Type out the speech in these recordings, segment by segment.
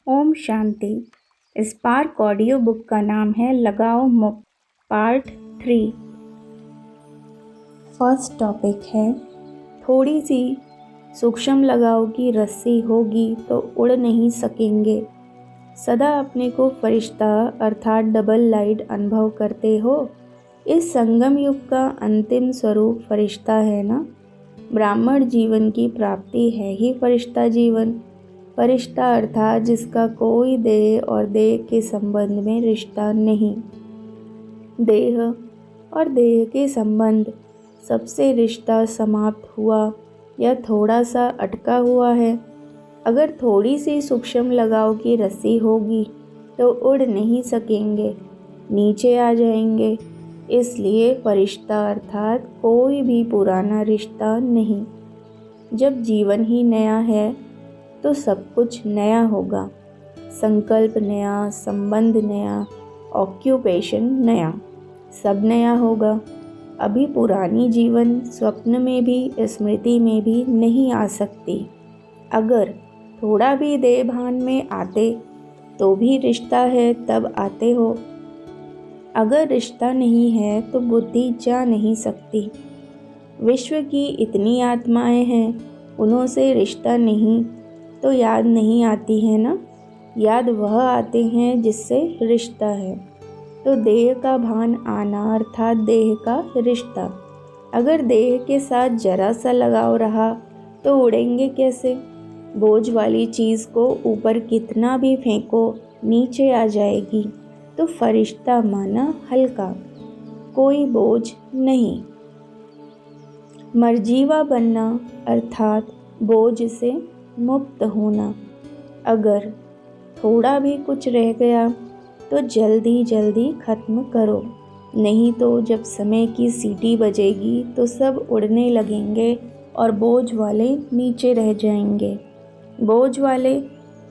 Om Shanti. Spark audio book का नाम है लगाओ मुक्त, पार्ट 3। फर्स्ट टॉपिक है, थोड़ी सी सूक्ष्म लगाओ की रस्सी होगी तो उड़ नहीं सकेंगे। सदा अपने को फरिश्ता अर्थात डबल लाइट अनुभव करते हो। इस संगम युग का अंतिम स्वरूप फरिश्ता है ना। ब्राह्मण जीवन की प्राप्ति है ही फरिश्ता जीवन। फरिश्ता अर्थात जिसका कोई देह और देह के संबंध में रिश्ता नहीं। देह और देह के संबंध सबसे रिश्ता समाप्त हुआ या थोड़ा सा अटका हुआ है। अगर थोड़ी सी सूक्ष्म लगाव की रस्सी होगी तो उड़ नहीं सकेंगे, नीचे आ जाएंगे। इसलिए फरिश्ता अर्थात कोई भी पुराना रिश्ता नहीं। जब जीवन ही नया है तो सब कुछ नया होगा। संकल्प नया, संबंध नया, ऑक्यूपेशन नया, सब नया होगा। अभी पुरानी जीवन स्वप्न में भी स्मृति में भी नहीं आ सकती। अगर थोड़ा भी देह भान में आते तो भी रिश्ता है तब आते हो। अगर रिश्ता नहीं है तो बुद्धि जा नहीं सकती। विश्व की इतनी आत्माएं हैं, उन्हों से रिश्ता नहीं तो याद नहीं आती है ना। याद वह आते हैं जिससे रिश्ता है। तो देह का भान आना अर्थात देह का रिश्ता। अगर देह के साथ जरा सा लगाव रहा तो उड़ेंगे कैसे। बोझ वाली चीज़ को ऊपर कितना भी फेंको नीचे आ जाएगी। तो फरिश्ता माना हल्का, कोई बोझ नहीं। मर्जीवा बनना अर्थात बोझ से मुक्त होना। अगर थोड़ा भी कुछ रह गया तो जल्दी जल्दी ख़त्म करो, नहीं तो जब समय की सीटी बजेगी तो सब उड़ने लगेंगे और बोझ वाले नीचे रह जाएंगे। बोझ वाले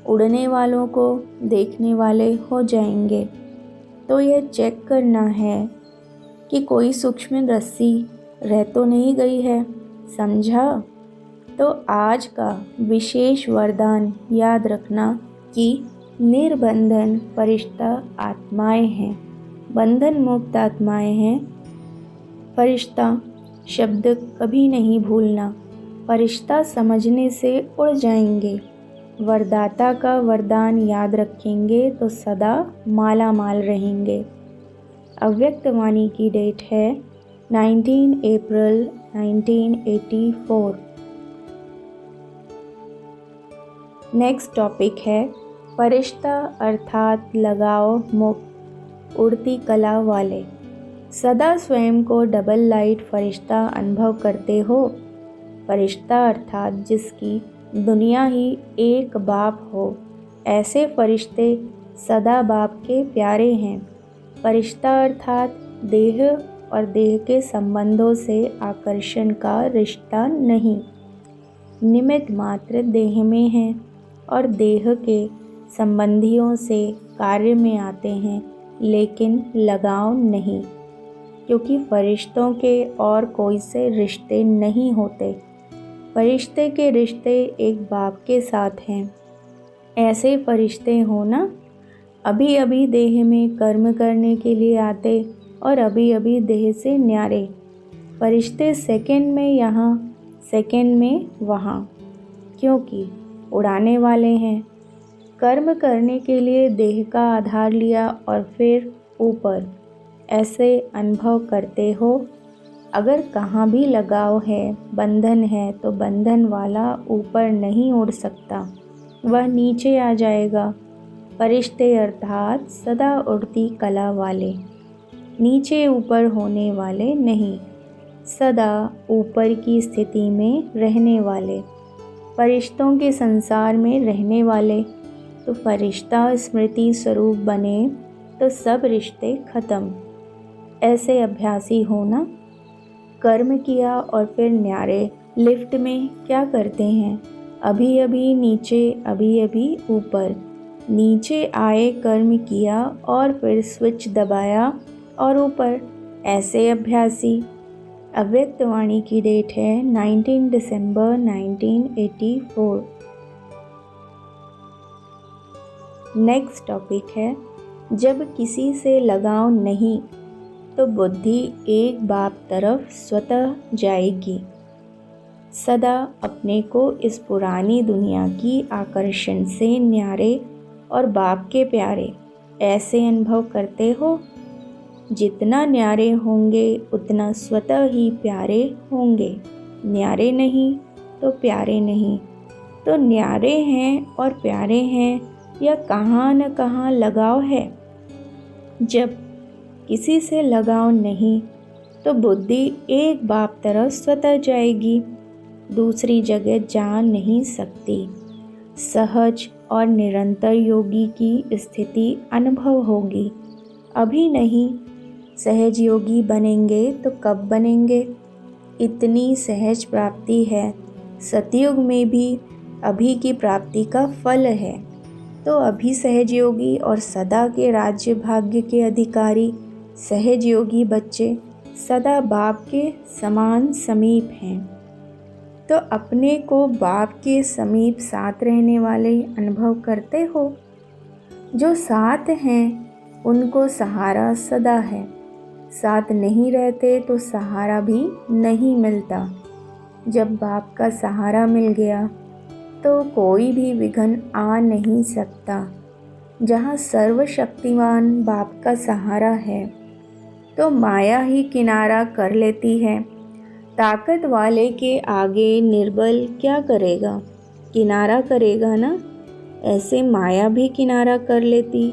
उड़ने वालों को देखने वाले हो जाएंगे। तो यह चेक करना है कि कोई सूक्ष्म रस्सी रह तो नहीं गई है, समझा। तो आज का विशेष वरदान याद रखना कि निर्बंधन फरिश्ता आत्माएं हैं, बंधन मुक्त आत्माएं हैं। फरिश्ता शब्द कभी नहीं भूलना। फरिश्ता समझने से उड़ जाएंगे। वरदाता का वरदान याद रखेंगे तो सदा माला माल रहेंगे। अव्यक्त वाणी की डेट है 19 अप्रैल 1984। नेक्स्ट टॉपिक है, फरिश्ता अर्थात लगाओ मुक्त, उड़ती कला वाले। सदा स्वयं को डबल लाइट फरिश्ता अनुभव करते हो। फरिश्ता अर्थात जिसकी दुनिया ही एक बाप हो, ऐसे फरिश्ते सदा बाप के प्यारे हैं। फरिश्ता अर्थात देह और देह के संबंधों से आकर्षण का रिश्ता नहीं। निमित्त मात्र देह में है और देह के संबंधियों से कार्य में आते हैं, लेकिन लगाव नहीं, क्योंकि फरिश्तों के और कोई से रिश्ते नहीं होते। फरिश्ते के रिश्ते एक बाप के साथ हैं। ऐसे फरिश्ते हो ना, अभी अभी देह में कर्म करने के लिए आते और अभी अभी देह से न्यारे। फरिश्ते सेकंड में यहाँ, सेकंड में वहाँ, क्योंकि उड़ाने वाले हैं। कर्म करने के लिए देह का आधार लिया और फिर ऊपर, ऐसे अनुभव करते हो। अगर कहाँ भी लगाव है, बंधन है, तो बंधन वाला ऊपर नहीं उड़ सकता, वह नीचे आ जाएगा। फरिश्ते अर्थात सदा उड़ती कला वाले, नीचे ऊपर होने वाले नहीं, सदा ऊपर की स्थिति में रहने वाले, फरिश्तों के संसार में रहने वाले। तो फरिश्ता स्मृति स्वरूप बने तो सब रिश्ते खत्म। ऐसे अभ्यासी होना। कर्म किया और फिर न्यारे। लिफ्ट में क्या करते हैं, अभी अभी नीचे, अभी अभी ऊपर। नीचे आए, कर्म किया और फिर स्विच दबाया और ऊपर। ऐसे अभ्यासी। अव्यक्त वाणी की डेट है 19 दिसंबर 1984। नेक्स्ट टॉपिक है, जब किसी से लगाव नहीं तो बुद्धि एक बाप तरफ स्वतः जाएगी। सदा अपने को इस पुरानी दुनिया की आकर्षण से न्यारे और बाप के प्यारे ऐसे अनुभव करते हो। जितना न्यारे होंगे उतना स्वतः ही प्यारे होंगे। न्यारे नहीं तो प्यारे नहीं, तो न्यारे हैं और प्यारे हैं या कहाँ न कहाँ लगाव है। जब किसी से लगाव नहीं तो बुद्धि एक बाप तरफ स्वतः जाएगी, दूसरी जगह जा नहीं सकती। सहज और निरंतर योगी की स्थिति अनुभव होगी। अभी नहीं, सहज योगी बनेंगे तो कब बनेंगे? इतनी सहज प्राप्ति है, सतयुग में भी अभी की प्राप्ति का फल है। तो अभी सहज योगी और सदा के राज्य भाग्य के अधिकारी सहज योगी बच्चे सदा बाप के समान समीप हैं। तो अपने को बाप के समीप साथ रहने वाले अनुभव करते हो। जो साथ हैं उनको सहारा सदा है, साथ नहीं रहते तो सहारा भी नहीं मिलता। जब बाप का सहारा मिल गया तो कोई भी विघ्न आ नहीं सकता। जहाँ सर्वशक्तिमान बाप का सहारा है तो माया ही किनारा कर लेती है। ताकत वाले के आगे निर्बल क्या करेगा? किनारा करेगा ना। ऐसे माया भी किनारा कर लेती,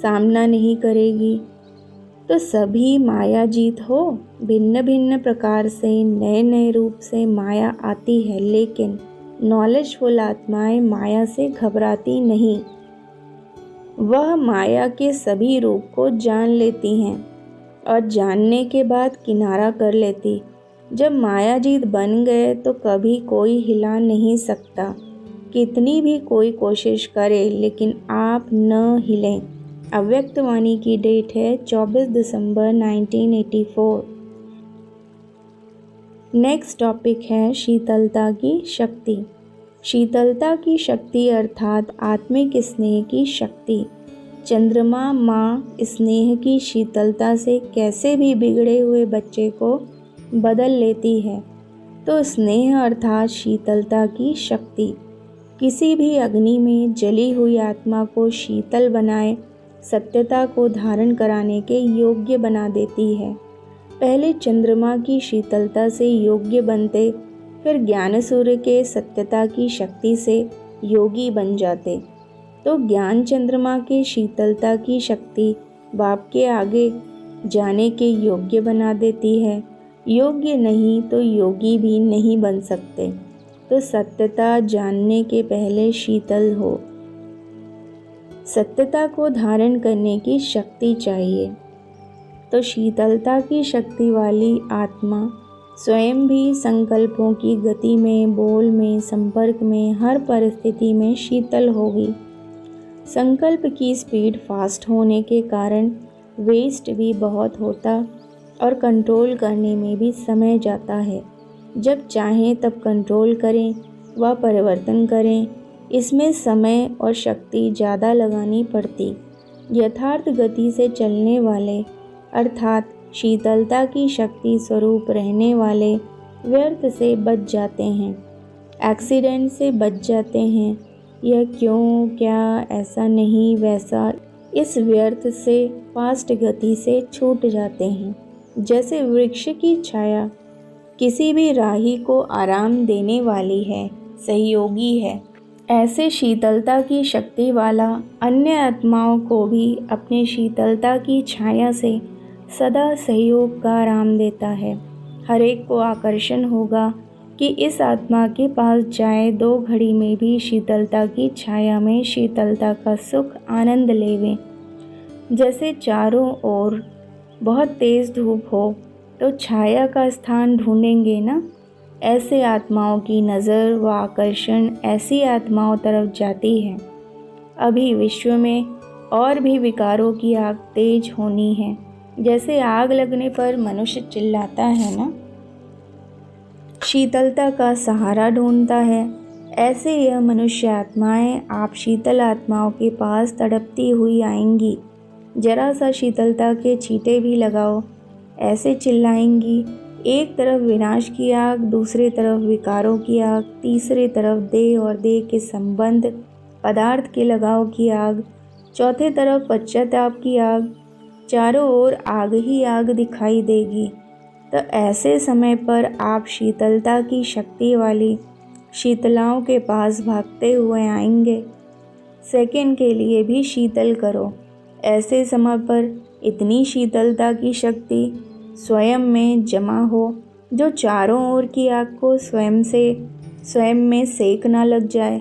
सामना नहीं करेगी। तो सभी माया जीत हो। भिन्न भिन्न प्रकार से नए नए रूप से माया आती है, लेकिन नॉलेजफुल आत्माएं माया से घबराती नहीं। वह माया के सभी रूप को जान लेती हैं और जानने के बाद किनारा कर लेती। जब माया जीत बन गए तो कभी कोई हिला नहीं सकता। कितनी भी कोई कोशिश करे लेकिन आप न हिलें। अव्यक्त वाणी की डेट है 24 दिसंबर 1984। नेक्स्ट टॉपिक है शीतलता की शक्ति। शीतलता की शक्ति अर्थात आत्मिक स्नेह की शक्ति। चंद्रमा माँ स्नेह की शीतलता से कैसे भी बिगड़े हुए बच्चे को बदल लेती है। तो स्नेह अर्थात शीतलता की शक्ति किसी भी अग्नि में जली हुई आत्मा को शीतल बनाए सत्यता को धारण कराने के योग्य बना देती है। पहले चंद्रमा की शीतलता से योग्य बनते, फिर ज्ञान सूर्य के सत्यता की शक्ति से योगी बन जाते। तो ज्ञान चंद्रमा के शीतलता की शक्ति बाप के आगे जाने के योग्य बना देती है। योग्य नहीं तो योगी भी नहीं बन सकते। तो सत्यता जानने के पहले शीतल हो। सत्यता को धारण करने की शक्ति चाहिए। तो शीतलता की शक्ति वाली आत्मा स्वयं भी संकल्पों की गति में, बोल में, संपर्क में, हर परिस्थिति में शीतल होगी। संकल्प की स्पीड फास्ट होने के कारण वेस्ट भी बहुत होता और कंट्रोल करने में भी समय जाता है। जब चाहें तब कंट्रोल करें व परिवर्तन करें, इसमें समय और शक्ति ज़्यादा लगानी पड़ती। यथार्थ गति से चलने वाले अर्थात शीतलता की शक्ति स्वरूप रहने वाले व्यर्थ से बच जाते हैं, एक्सीडेंट से बच जाते हैं। यह क्यों, क्या, ऐसा नहीं, वैसा, इस व्यर्थ से फास्ट गति से छूट जाते हैं। जैसे वृक्ष की छाया किसी भी राही को आराम देने वाली है, सहयोगी है, ऐसे शीतलता की शक्ति वाला अन्य आत्माओं को भी अपनी शीतलता की छाया से सदा सहयोग का आराम देता है। हर एक को आकर्षण होगा कि इस आत्मा के पास जाए, 2 घड़ी में भी शीतलता की छाया में शीतलता का सुख आनंद लेवें। जैसे चारों ओर बहुत तेज़ धूप हो तो छाया का स्थान ढूंढेंगे ना, ऐसे आत्माओं की नज़र व आकर्षण ऐसी आत्माओं तरफ जाती है। अभी विश्व में और भी विकारों की आग तेज होनी है। जैसे आग लगने पर मनुष्य चिल्लाता है ना, शीतलता का सहारा ढूंढता है, ऐसे यह मनुष्य आत्माएं आप शीतल आत्माओं के पास तड़पती हुई आएंगी। जरा सा शीतलता के छींटे भी लगाओ, ऐसे चिल्लाएंगी। एक तरफ विनाश की आग, दूसरी तरफ विकारों की आग, तीसरी तरफ देह और देह के संबंध पदार्थ के लगाव की आग, चौथे तरफ पश्चाताप की आग, चारों ओर आग ही आग दिखाई देगी। तो ऐसे समय पर आप शीतलता की शक्ति वाली शीतलाओं के पास भागते हुए आएंगे। सेकंड के लिए भी शीतल करो। ऐसे समय पर इतनी शीतलता की शक्ति स्वयं में जमा हो जो चारों ओर की आग को स्वयं में सेक ना लग जाए।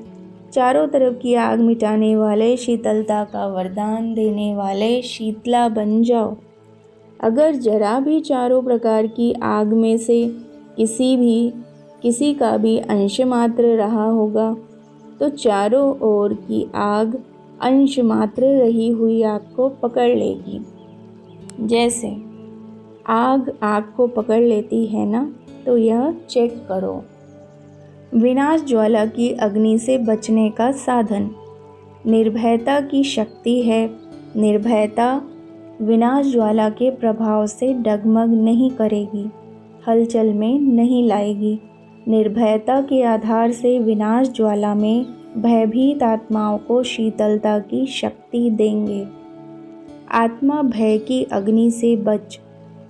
चारों तरफ की आग मिटाने वाले, शीतलता का वरदान देने वाले शीतला बन जाओ। अगर जरा भी चारों प्रकार की आग में से किसी का भी अंश मात्र रहा होगा तो चारों ओर की आग अंश मात्र रही हुई आग को पकड़ लेगी। जैसे आग को पकड़ लेती है ना, तो यह चेक करो। विनाश ज्वाला की अग्नि से बचने का साधन निर्भयता की शक्ति है। निर्भयता विनाश ज्वाला के प्रभाव से डगमग नहीं करेगी, हलचल में नहीं लाएगी। निर्भयता के आधार से विनाश ज्वाला में भयभीत आत्माओं को शीतलता की शक्ति देंगे। आत्मा भय की अग्नि से बच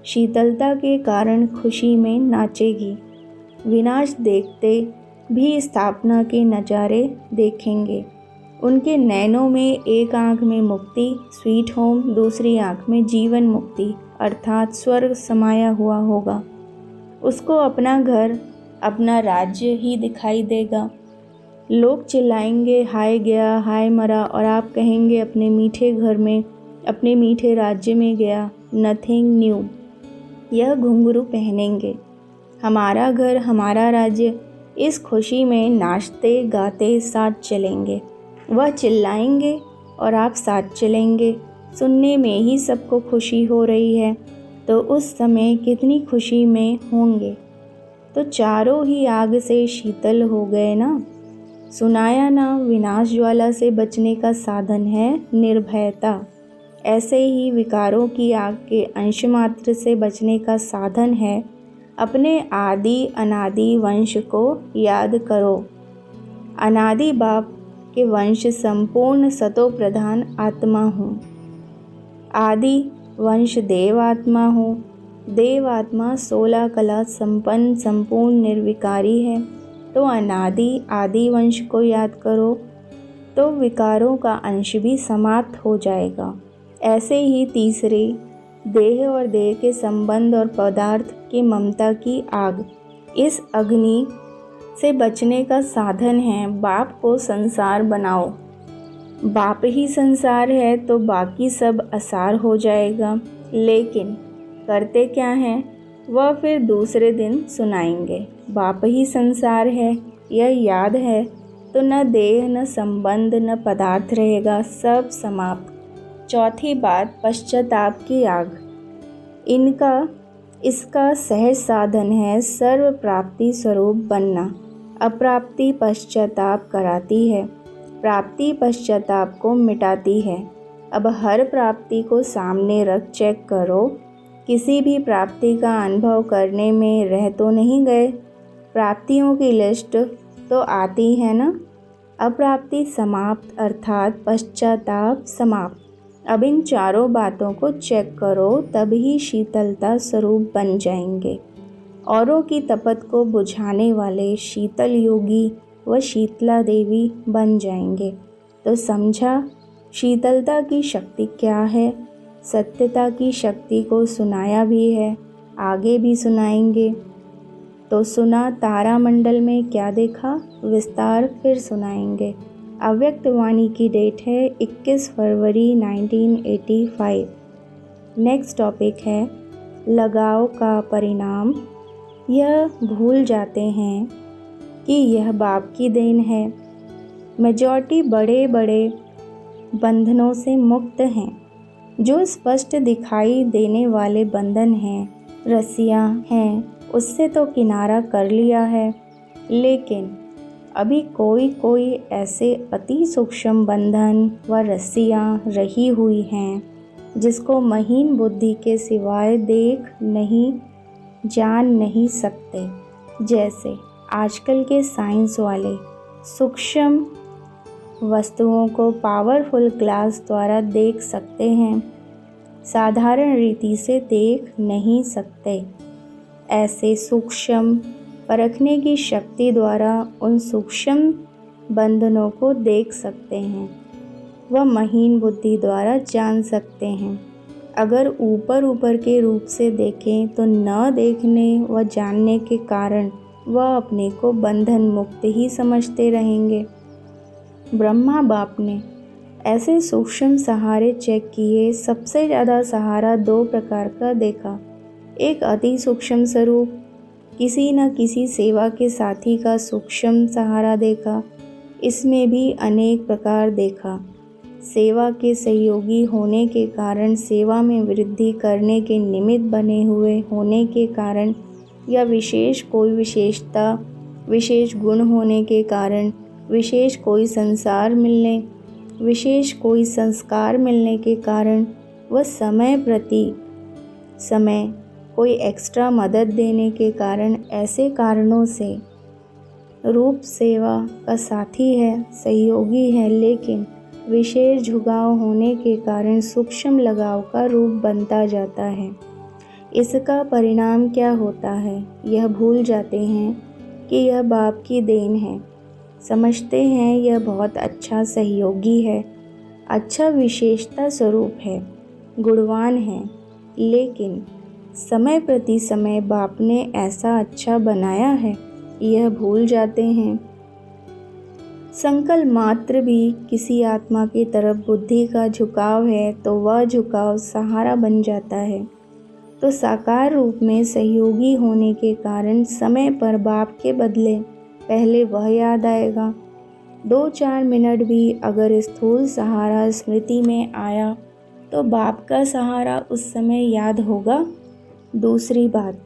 शीतलता के कारण खुशी में नाचेगी। विनाश देखते भी स्थापना के नज़ारे देखेंगे। उनके नैनों में एक आँख में मुक्ति स्वीट होम, दूसरी आँख में जीवन मुक्ति अर्थात स्वर्ग समाया हुआ होगा। उसको अपना घर, अपना राज्य ही दिखाई देगा। लोग चिल्लाएंगे हाय गया, हाय मरा, और आप कहेंगे अपने मीठे घर में, अपने मीठे राज्य में गया। Nothing new. यह घुंघरू पहनेंगे। हमारा घर, हमारा राज्य, इस खुशी में नाचते गाते साथ चलेंगे। वह चिल्लाएंगे और आप साथ चलेंगे। सुनने में ही सबको खुशी हो रही है, तो उस समय कितनी खुशी में होंगे। तो चारों ही आग से शीतल हो गए ना। सुनाया ना, विनाश ज्वाला से बचने का साधन है निर्भयता। ऐसे ही विकारों की आग के अंश मात्र से बचने का साधन है अपने आदि अनादि वंश को याद करो। अनादि बाप के वंश संपूर्ण सतो प्रधान आत्मा हूँ। आदि वंश देव आत्मा हूँ। देव आत्मा 16 कला संपन्न संपूर्ण निर्विकारी है। तो अनादि आदि वंश को याद करो तो विकारों का अंश भी समाप्त हो जाएगा। ऐसे ही तीसरे देह और देह के संबंध और पदार्थ की ममता की आग, इस अग्नि से बचने का साधन है बाप को संसार बनाओ। बाप ही संसार है तो बाकी सब असार हो जाएगा। लेकिन करते क्या हैं वह फिर दूसरे दिन सुनाएंगे। बाप ही संसार है यह याद है तो न देह न संबंध न पदार्थ रहेगा, सब समाप्त। चौथी बात पश्चाताप की आग। इसका सहज साधन है सर्व प्राप्ति स्वरूप बनना। अप्राप्ति पश्चाताप कराती है, प्राप्ति पश्चाताप को मिटाती है। अब हर प्राप्ति को सामने रख चेक करो, किसी भी प्राप्ति का अनुभव करने में रह तो नहीं गए। प्राप्तियों की लिस्ट तो आती है ना। अप्राप्ति समाप्त अर्थात पश्चाताप समाप्त। अब इन चारों बातों को चेक करो, तभी शीतलता स्वरूप बन जाएंगे। औरों की तपत को बुझाने वाले शीतल योगी व शीतला देवी बन जाएंगे। तो समझा शीतलता की शक्ति क्या है। सत्यता की शक्ति को सुनाया भी है, आगे भी सुनाएंगे। तो सुना तारामंडल में क्या देखा, विस्तार फिर सुनाएंगे। अव्यक्त वाणी की डेट है 21 फरवरी 1985। नेक्स्ट टॉपिक है लगाव का परिणाम। यह भूल जाते हैं कि यह बाप की देन है। मेजॉरिटी बड़े बड़े बंधनों से मुक्त हैं। जो स्पष्ट दिखाई देने वाले बंधन हैं, रस्सियाँ हैं, उससे तो किनारा कर लिया है। लेकिन अभी कोई कोई ऐसे अति सूक्ष्म बंधन व रस्सियाँ रही हुई हैं जिसको महीन बुद्धि के सिवाय देख नहीं जान नहीं सकते। जैसे आजकल के साइंस वाले सूक्ष्म वस्तुओं को पावरफुल ग्लास द्वारा देख सकते हैं, साधारण रीति से देख नहीं सकते। ऐसे सूक्ष्म परखने की शक्ति द्वारा उन सूक्ष्म बंधनों को देख सकते हैं, वह महीन बुद्धि द्वारा जान सकते हैं। अगर ऊपर ऊपर के रूप से देखें तो न देखने व जानने के कारण वह अपने को बंधन मुक्त ही समझते रहेंगे। ब्रह्मा बाप ने ऐसे सूक्ष्म सहारे चेक किए। सबसे ज़्यादा सहारा 2 प्रकार का देखा। एक अति सूक्ष्म स्वरूप, किसी न किसी सेवा के साथी का सूक्ष्म सहारा देखा। इसमें भी अनेक प्रकार देखा। सेवा के सहयोगी होने के कारण, सेवा में वृद्धि करने के निमित्त बने हुए होने के कारण, या विशेष कोई विशेषता, विशेष गुण होने के कारण, विशेष कोई संस्कार मिलने के कारण, वह समय प्रति समय कोई एक्स्ट्रा मदद देने के कारण, ऐसे कारणों से रूप सेवा का साथी है, सहयोगी है, लेकिन विशेष झुकाव होने के कारण सूक्ष्म लगाव का रूप बनता जाता है। इसका परिणाम क्या होता है? यह भूल जाते हैं कि यह बाप की देन है। समझते हैं यह बहुत अच्छा सहयोगी है, अच्छा विशेषता स्वरूप है, गुणवान है, लेकिन समय प्रति समय बाप ने ऐसा अच्छा बनाया है, यह भूल जाते हैं। संकल्प मात्र भी किसी आत्मा की तरफ बुद्धि का झुकाव है तो वह झुकाव सहारा बन जाता है। तो साकार रूप में सहयोगी होने के कारण समय पर बाप के बदले पहले वह याद आएगा। 2-4 मिनट भी अगर स्थूल सहारा स्मृति में आया तो बाप का सहारा उस समय याद होगा। दूसरी बात,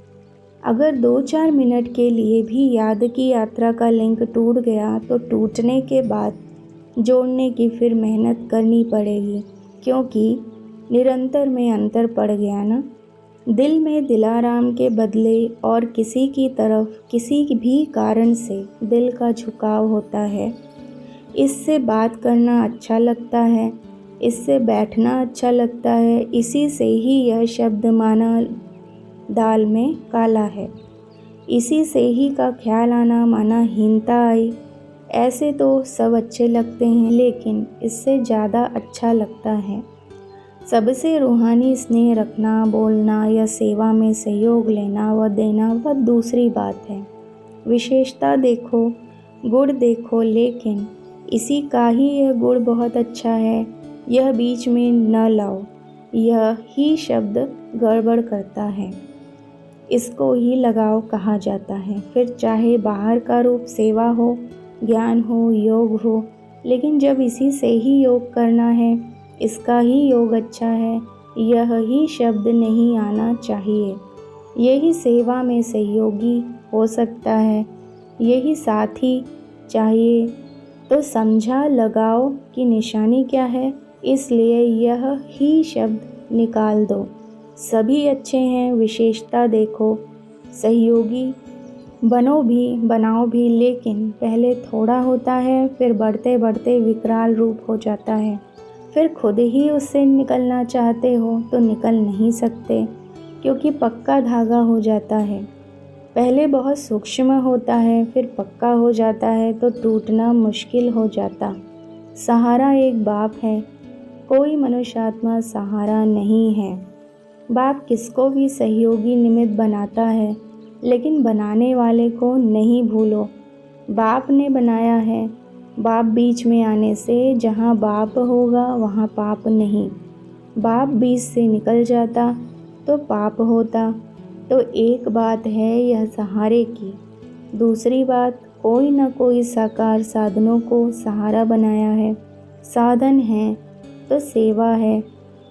अगर 2-4 मिनट के लिए भी याद की यात्रा का लिंक टूट गया तो टूटने के बाद जोड़ने की फिर मेहनत करनी पड़ेगी, क्योंकि निरंतर में अंतर पड़ गया ना। दिल में दिलाराम के बदले और किसी की तरफ किसी भी कारण से दिल का झुकाव होता है। इससे बात करना अच्छा लगता है, इससे बैठना अच्छा लगता है, इसी से ही यह शब्द माना दाल में काला है, इसी से ही का ख्याल आना माना हीनता आई। ऐसे तो सब अच्छे लगते हैं, लेकिन इससे ज़्यादा अच्छा लगता है सबसे रूहानी स्नेह रखना, बोलना या सेवा में सहयोग लेना व देना, वह दूसरी बात है। विशेषता देखो, गुण देखो, लेकिन इसी का ही यह गुण बहुत अच्छा है, यह बीच में न लाओ, यह ही शब्द गड़बड़ करता है। इसको ही लगाव कहा जाता है। फिर चाहे बाहर का रूप सेवा हो, ज्ञान हो, योग हो, लेकिन जब इसी से ही योग करना है, इसका ही योग अच्छा है, यह ही शब्द नहीं आना चाहिए। यही सेवा में सहयोगी हो सकता है, यही साथी चाहिए। तो समझा लगाव की निशानी क्या है, इसलिए यह ही शब्द निकाल दो। सभी अच्छे हैं, विशेषता देखो, सहयोगी बनाओ भी, लेकिन पहले थोड़ा होता है, फिर बढ़ते बढ़ते विकराल रूप हो जाता है। फिर खुद ही उससे निकलना चाहते हो तो निकल नहीं सकते, क्योंकि पक्का धागा हो जाता है। पहले बहुत सूक्ष्म होता है, फिर पक्का हो जाता है तो टूटना मुश्किल हो जाता। सहारा एक बाप है, कोई मनुष्य आत्मा सहारा नहीं है। बाप किसको भी सहयोगी निमित्त बनाता है, लेकिन बनाने वाले को नहीं भूलो। बाप ने बनाया है। बाप बीच में आने से जहाँ बाप होगा वहाँ पाप नहीं। बाप बीच से निकल जाता तो पाप होता। तो एक बात है यह सहारे की। दूसरी बात, कोई न कोई साकार साधनों को सहारा बनाया है। साधन है तो सेवा है।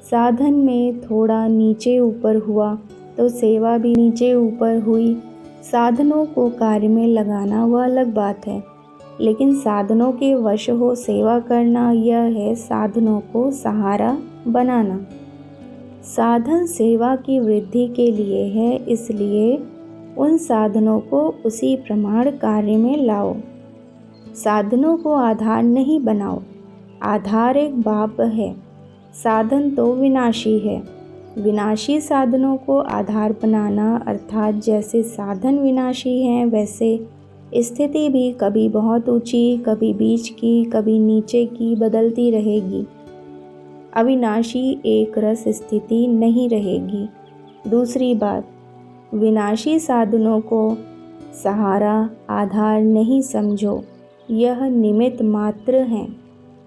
साधन में थोड़ा नीचे ऊपर हुआ तो सेवा भी नीचे ऊपर हुई। साधनों को कार्य में लगाना वह अलग बात है। लेकिन साधनों के वश हो सेवा करना यह है साधनों को सहारा बनाना। साधन सेवा की वृद्धि के लिए है, इसलिए उन साधनों को उसी प्रमाण कार्य में लाओ। साधनों को आधार नहीं बनाओ। आधार एक बाप है, साधन तो विनाशी है। विनाशी साधनों को आधार बनाना अर्थात जैसे साधन विनाशी हैं वैसे स्थिति भी कभी बहुत ऊंची, कभी बीच की, कभी नीचे की बदलती रहेगी। अविनाशी एक रस स्थिति नहीं रहेगी। दूसरी बात, विनाशी साधनों को सहारा आधार नहीं समझो, यह निमित्त मात्र हैं,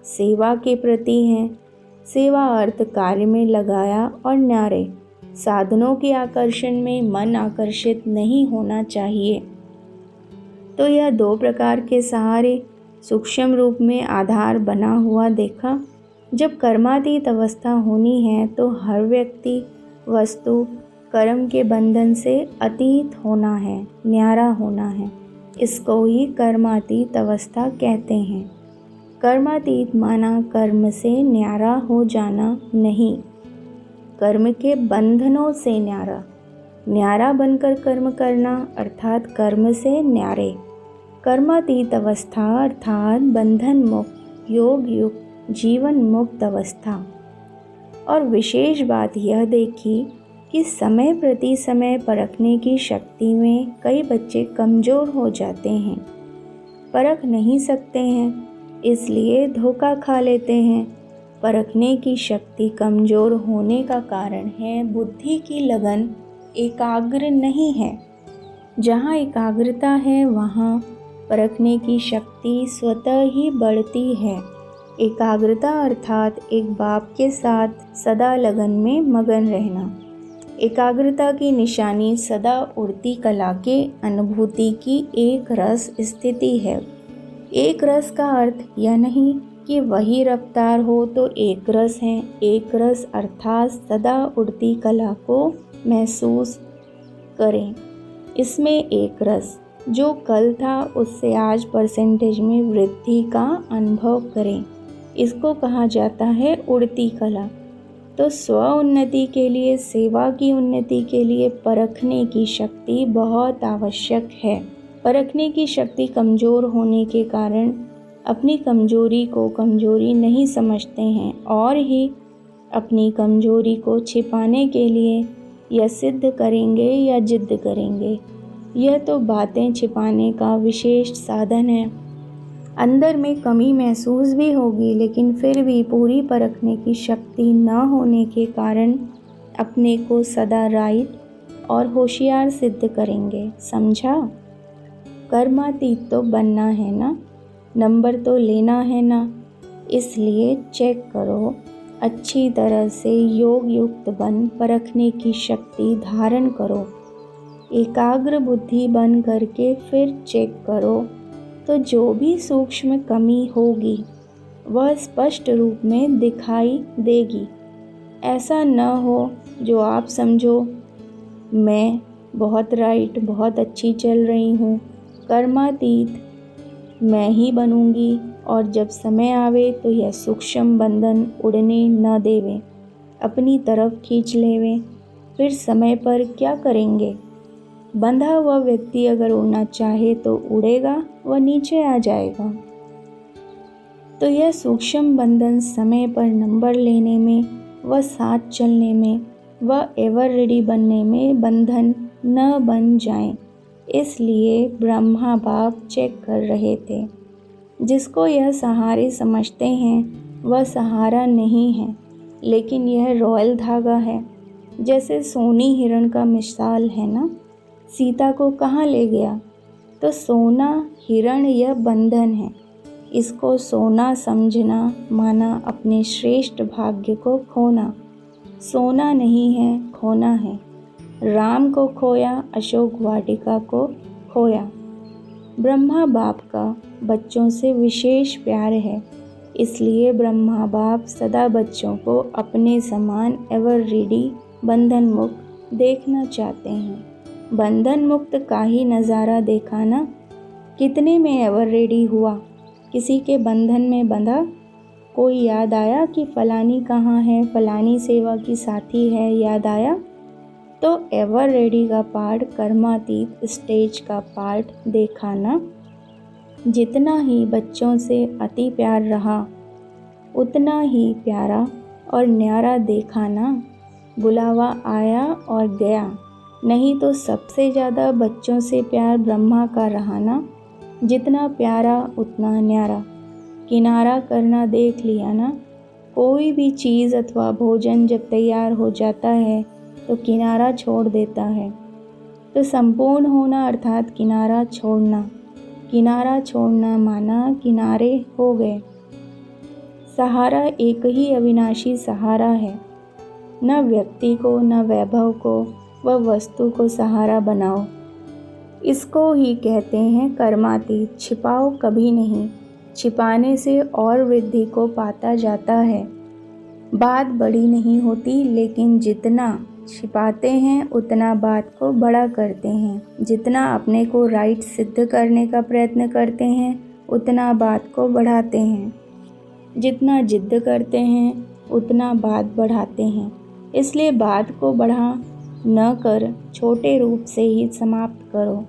सेवा के प्रति हैं। सेवा अर्थ कार्य में लगाया और न्यारे। साधनों के आकर्षण में मन आकर्षित नहीं होना चाहिए। तो यह दो प्रकार के सहारे सूक्ष्म रूप में आधार बना हुआ देखा। जब कर्मातीत अवस्था होनी है तो हर व्यक्ति वस्तु कर्म के बंधन से अतीत होना है, न्यारा होना है। इसको ही कर्मातीत अवस्था कहते हैं। कर्मातीत माना कर्म से न्यारा हो जाना नहीं, कर्म के बंधनों से न्यारा। न्यारा बनकर कर्म करना अर्थात कर्म से न्यारे। कर्मातीत अवस्था अर्थात बंधन मुक्त, योग युक्त, जीवन मुक्त अवस्था। और विशेष बात यह देखी कि समय प्रति समय परखने की शक्ति में कई बच्चे कमज़ोर हो जाते हैं, परख नहीं सकते हैं, इसलिए धोखा खा लेते हैं। परखने की शक्ति कमज़ोर होने का कारण है बुद्धि की लगन एकाग्र नहीं है। जहाँ एकाग्रता है वहाँ परखने की शक्ति स्वतः ही बढ़ती है। एकाग्रता अर्थात एक बाप के साथ सदा लगन में मगन रहना। एकाग्रता की निशानी सदा उड़ती कला के अनुभूति की एक रस स्थिति है। एक रस का अर्थ यह नहीं कि वही रफ्तार हो तो एक रस है। एक रस अर्थात सदा उड़ती कला को महसूस करें। इसमें एक रस जो कल था उससे आज परसेंटेज में वृद्धि का अनुभव करें। इसको कहा जाता है उड़ती कला। तो स्व उन्नति के लिए, सेवा की उन्नति के लिए परखने की शक्ति बहुत आवश्यक है। परखने की शक्ति कमज़ोर होने के कारण अपनी कमज़ोरी को कमज़ोरी नहीं समझते हैं और ही अपनी कमज़ोरी को छिपाने के लिए या सिद्ध करेंगे या जिद्द करेंगे। यह तो बातें छिपाने का विशेष साधन है। अंदर में कमी महसूस भी होगी, लेकिन फिर भी पूरी परखने की शक्ति न होने के कारण अपने को सदा राइट और होशियार सिद्ध करेंगे। समझा? कर्मातीत तो बनना है ना, नंबर तो लेना है ना, इसलिए चेक करो, अच्छी तरह से योग युक्त बन परखने की शक्ति धारण करो। एकाग्र बुद्धि बन करके फिर चेक करो, तो जो भी सूक्ष्म कमी होगी वह स्पष्ट रूप में दिखाई देगी। ऐसा न हो जो आप समझो मैं बहुत राइट, बहुत अच्छी चल रही हूँ, कर्मातीत मैं ही बनूंगी, और जब समय आवे तो यह सूक्ष्म बंधन उड़ने न देवे, अपनी तरफ खींच लेवे। फिर समय पर क्या करेंगे? बंधा हुआ व्यक्ति अगर उड़ना चाहे तो उड़ेगा, वह नीचे आ जाएगा। तो यह सूक्ष्म बंधन समय पर नंबर लेने में, वह साथ चलने में, वह एवर रेडी बनने में बंधन न बन जाएं। इसलिए ब्रह्मा बाप चेक कर रहे थे। जिसको यह सहारे समझते हैं वह सहारा नहीं है, लेकिन यह रॉयल धागा है। जैसे सोनी हिरण का मिसाल है ना, सीता को कहाँ ले गया? तो सोना हिरण यह बंधन है। इसको सोना समझना माना अपने श्रेष्ठ भाग्य को खोना। सोना नहीं है, खोना है। राम को खोया, अशोक वाटिका को खोया। ब्रह्मा बाप का बच्चों से विशेष प्यार है, इसलिए ब्रह्मा बाप सदा बच्चों को अपने समान एवर रेडी बंधन मुक्त देखना चाहते हैं। बंधन मुक्त का ही नज़ारा देखा ना, कितने में एवर रेडी हुआ, किसी के बंधन में बंधा, कोई याद आया कि फलानी कहाँ है, फलानी सेवा की साथी है, याद आया। तो एवर रेडी का पार्ट कर्मातीत स्टेज का पार्ट देखा ना। जितना ही बच्चों से अति प्यार रहा उतना ही प्यारा और न्यारा देखा ना। बुलावा आया और गया, नहीं तो सबसे ज़्यादा बच्चों से प्यार ब्रह्मा का रहा ना। जितना प्यारा उतना न्यारा, किनारा करना देख लिया ना। कोई भी चीज़ अथवा भोजन जब तैयार हो जाता है तो किनारा छोड़ देता है। तो संपूर्ण होना अर्थात किनारा छोड़ना। किनारा छोड़ना माना किनारे हो गए। सहारा एक ही अविनाशी सहारा है। न व्यक्ति को, न वैभव को व वस्तु को सहारा बनाओ। इसको ही कहते हैं कर्मातीत। छिपाओ कभी नहीं, छिपाने से और वृद्धि को पाता जाता है। बात बड़ी नहीं होती, लेकिन जितना छिपाते हैं उतना बात को बड़ा करते हैं। जितना अपने को राइट सिद्ध करने का प्रयत्न करते हैं उतना बात को बढ़ाते हैं। जितना जिद्द करते हैं उतना बात बढ़ाते हैं। इसलिए बात को बढ़ा न कर छोटे रूप से ही समाप्त करो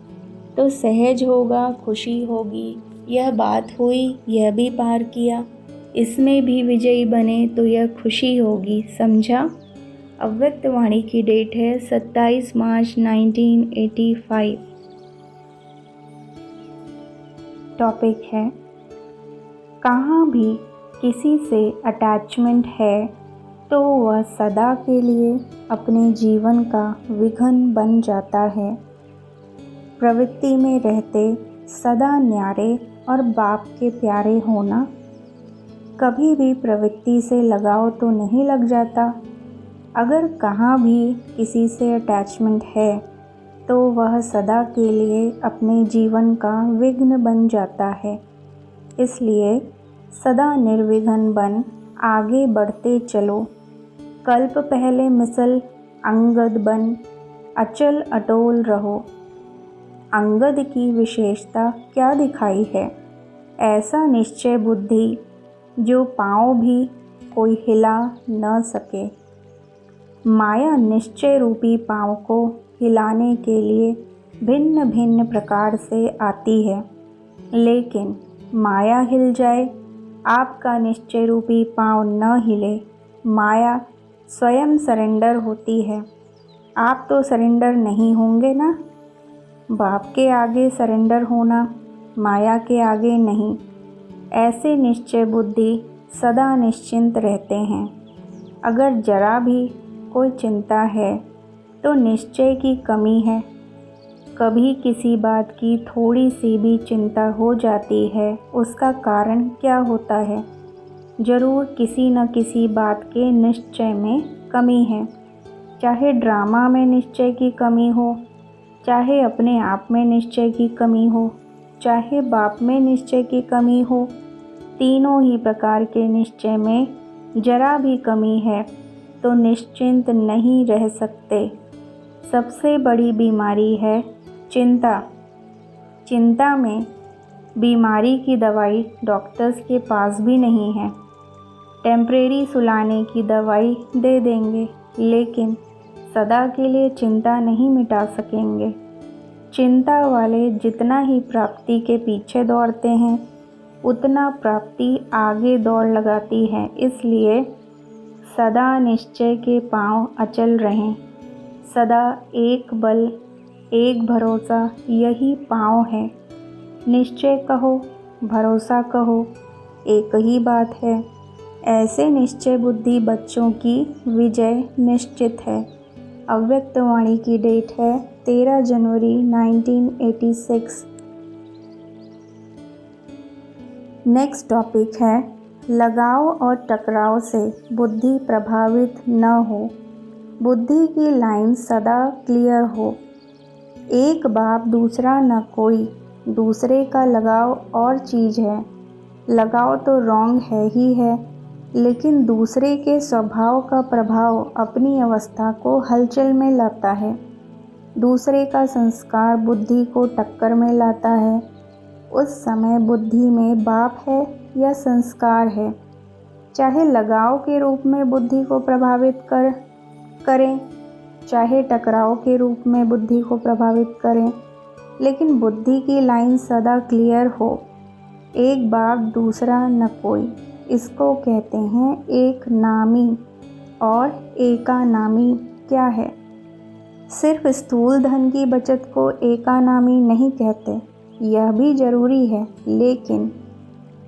तो सहज होगा, खुशी होगी। यह बात हुई, यह भी पार किया, इसमें भी विजयी बने तो यह खुशी होगी। समझा। अव्यक्त वाणी की डेट है 27 मार्च 1985। टॉपिक है कहाँ भी किसी से अटैचमेंट है तो वह सदा के लिए अपने जीवन का विघन बन जाता है। प्रवृत्ति में रहते सदा न्यारे और बाप के प्यारे होना। कभी भी प्रवृत्ति से लगाव तो नहीं लग जाता। अगर कहाँ भी किसी से अटैचमेंट है तो वह सदा के लिए अपने जीवन का विघ्न बन जाता है। इसलिए सदा निर्विघ्न बन आगे बढ़ते चलो। कल्प पहले मिसल अंगद बन अचल अटोल रहो। अंगद की विशेषता क्या दिखाई है? ऐसा निश्चय बुद्धि जो पाँव भी कोई हिला न सके। माया निश्चय रूपी पाँव को हिलाने के लिए भिन्न भिन्न प्रकार से आती है, लेकिन माया हिल जाए, आपका निश्चय रूपी पाँव न हिले, माया स्वयं सरेंडर होती है। आप तो सरेंडर नहीं होंगे ना। बाप के आगे सरेंडर होना, माया के आगे नहीं। ऐसे निश्चय बुद्धि सदा निश्चिंत रहते हैं। अगर जरा भी कोई चिंता है तो निश्चय की कमी है। कभी किसी बात की थोड़ी सी भी चिंता हो जाती है, उसका कारण क्या होता है? जरूर किसी न किसी बात के निश्चय में कमी है। चाहे ड्रामा में निश्चय की कमी हो, चाहे अपने आप में निश्चय की कमी हो, चाहे बाप में निश्चय की कमी हो, तीनों ही प्रकार के निश्चय में जरा भी कमी है तो निश्चिंत नहीं रह सकते। सबसे बड़ी बीमारी है चिंता। चिंता में बीमारी की दवाई डॉक्टर्स के पास भी नहीं है। टेम्परेरी सुलाने की दवाई दे देंगे, लेकिन सदा के लिए चिंता नहीं मिटा सकेंगे। चिंता वाले जितना ही प्राप्ति के पीछे दौड़ते हैं उतना प्राप्ति आगे दौड़ लगाती है। इसलिए सदा निश्चय के पांव अचल रहें। सदा एक बल, एक भरोसा, यही पांव है। निश्चय कहो, भरोसा कहो, एक ही बात है। ऐसे निश्चय बुद्धि बच्चों की विजय निश्चित है। अव्यक्त वाणी की डेट है 13 जनवरी 1986। नेक्स्ट टॉपिक है लगाव और टकराव से बुद्धि प्रभावित न हो। बुद्धि की लाइन सदा क्लियर हो। एक बाप दूसरा न कोई, दूसरे का लगाव और चीज़ है। लगाव तो रॉन्ग है ही है, लेकिन दूसरे के स्वभाव का प्रभाव अपनी अवस्था को हलचल में लाता है। दूसरे का संस्कार बुद्धि को टक्कर में लाता है। उस समय बुद्धि में बाप है या संस्कार है, चाहे लगाव के रूप में बुद्धि को प्रभावित करें, चाहे टकराव के रूप में बुद्धि को प्रभावित करें, लेकिन बुद्धि की लाइन सदा क्लियर हो, एक बाप दूसरा न कोई। इसको कहते हैं एक नामी। और एकानामी क्या है? सिर्फ स्थूल धन की बचत को एकानामी नहीं कहते, यह भी जरूरी है, लेकिन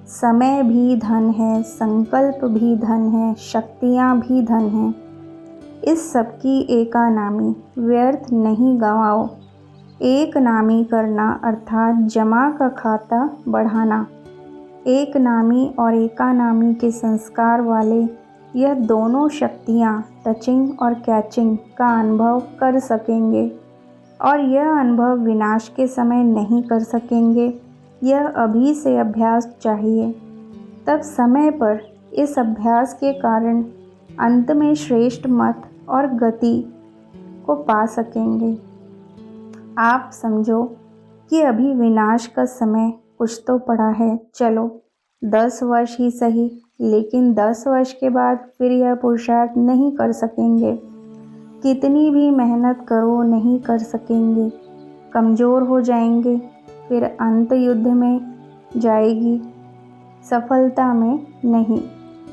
समय भी धन है, संकल्प भी धन है, शक्तियाँ भी धन हैं। इस सब की एकानामी व्यर्थ नहीं गंवाओ। एक नामी करना अर्थात जमा का खाता बढ़ाना। एक नामी और एकानामी के संस्कार वाले यह दोनों शक्तियाँ टचिंग और कैचिंग का अनुभव कर सकेंगे, और यह अनुभव विनाश के समय नहीं कर सकेंगे। यह अभी से अभ्यास चाहिए, तब समय पर इस अभ्यास के कारण अंत में श्रेष्ठ मत और गति को पा सकेंगे। आप समझो कि अभी विनाश का समय कुछ तो पड़ा है, चलो 10 वर्ष ही सही, लेकिन 10 वर्ष के बाद फिर यह पुरुषार्थ नहीं कर सकेंगे। कितनी भी मेहनत करो नहीं कर सकेंगे, कमज़ोर हो जाएंगे, फिर अंत युद्ध में जाएगी, सफलता में नहीं।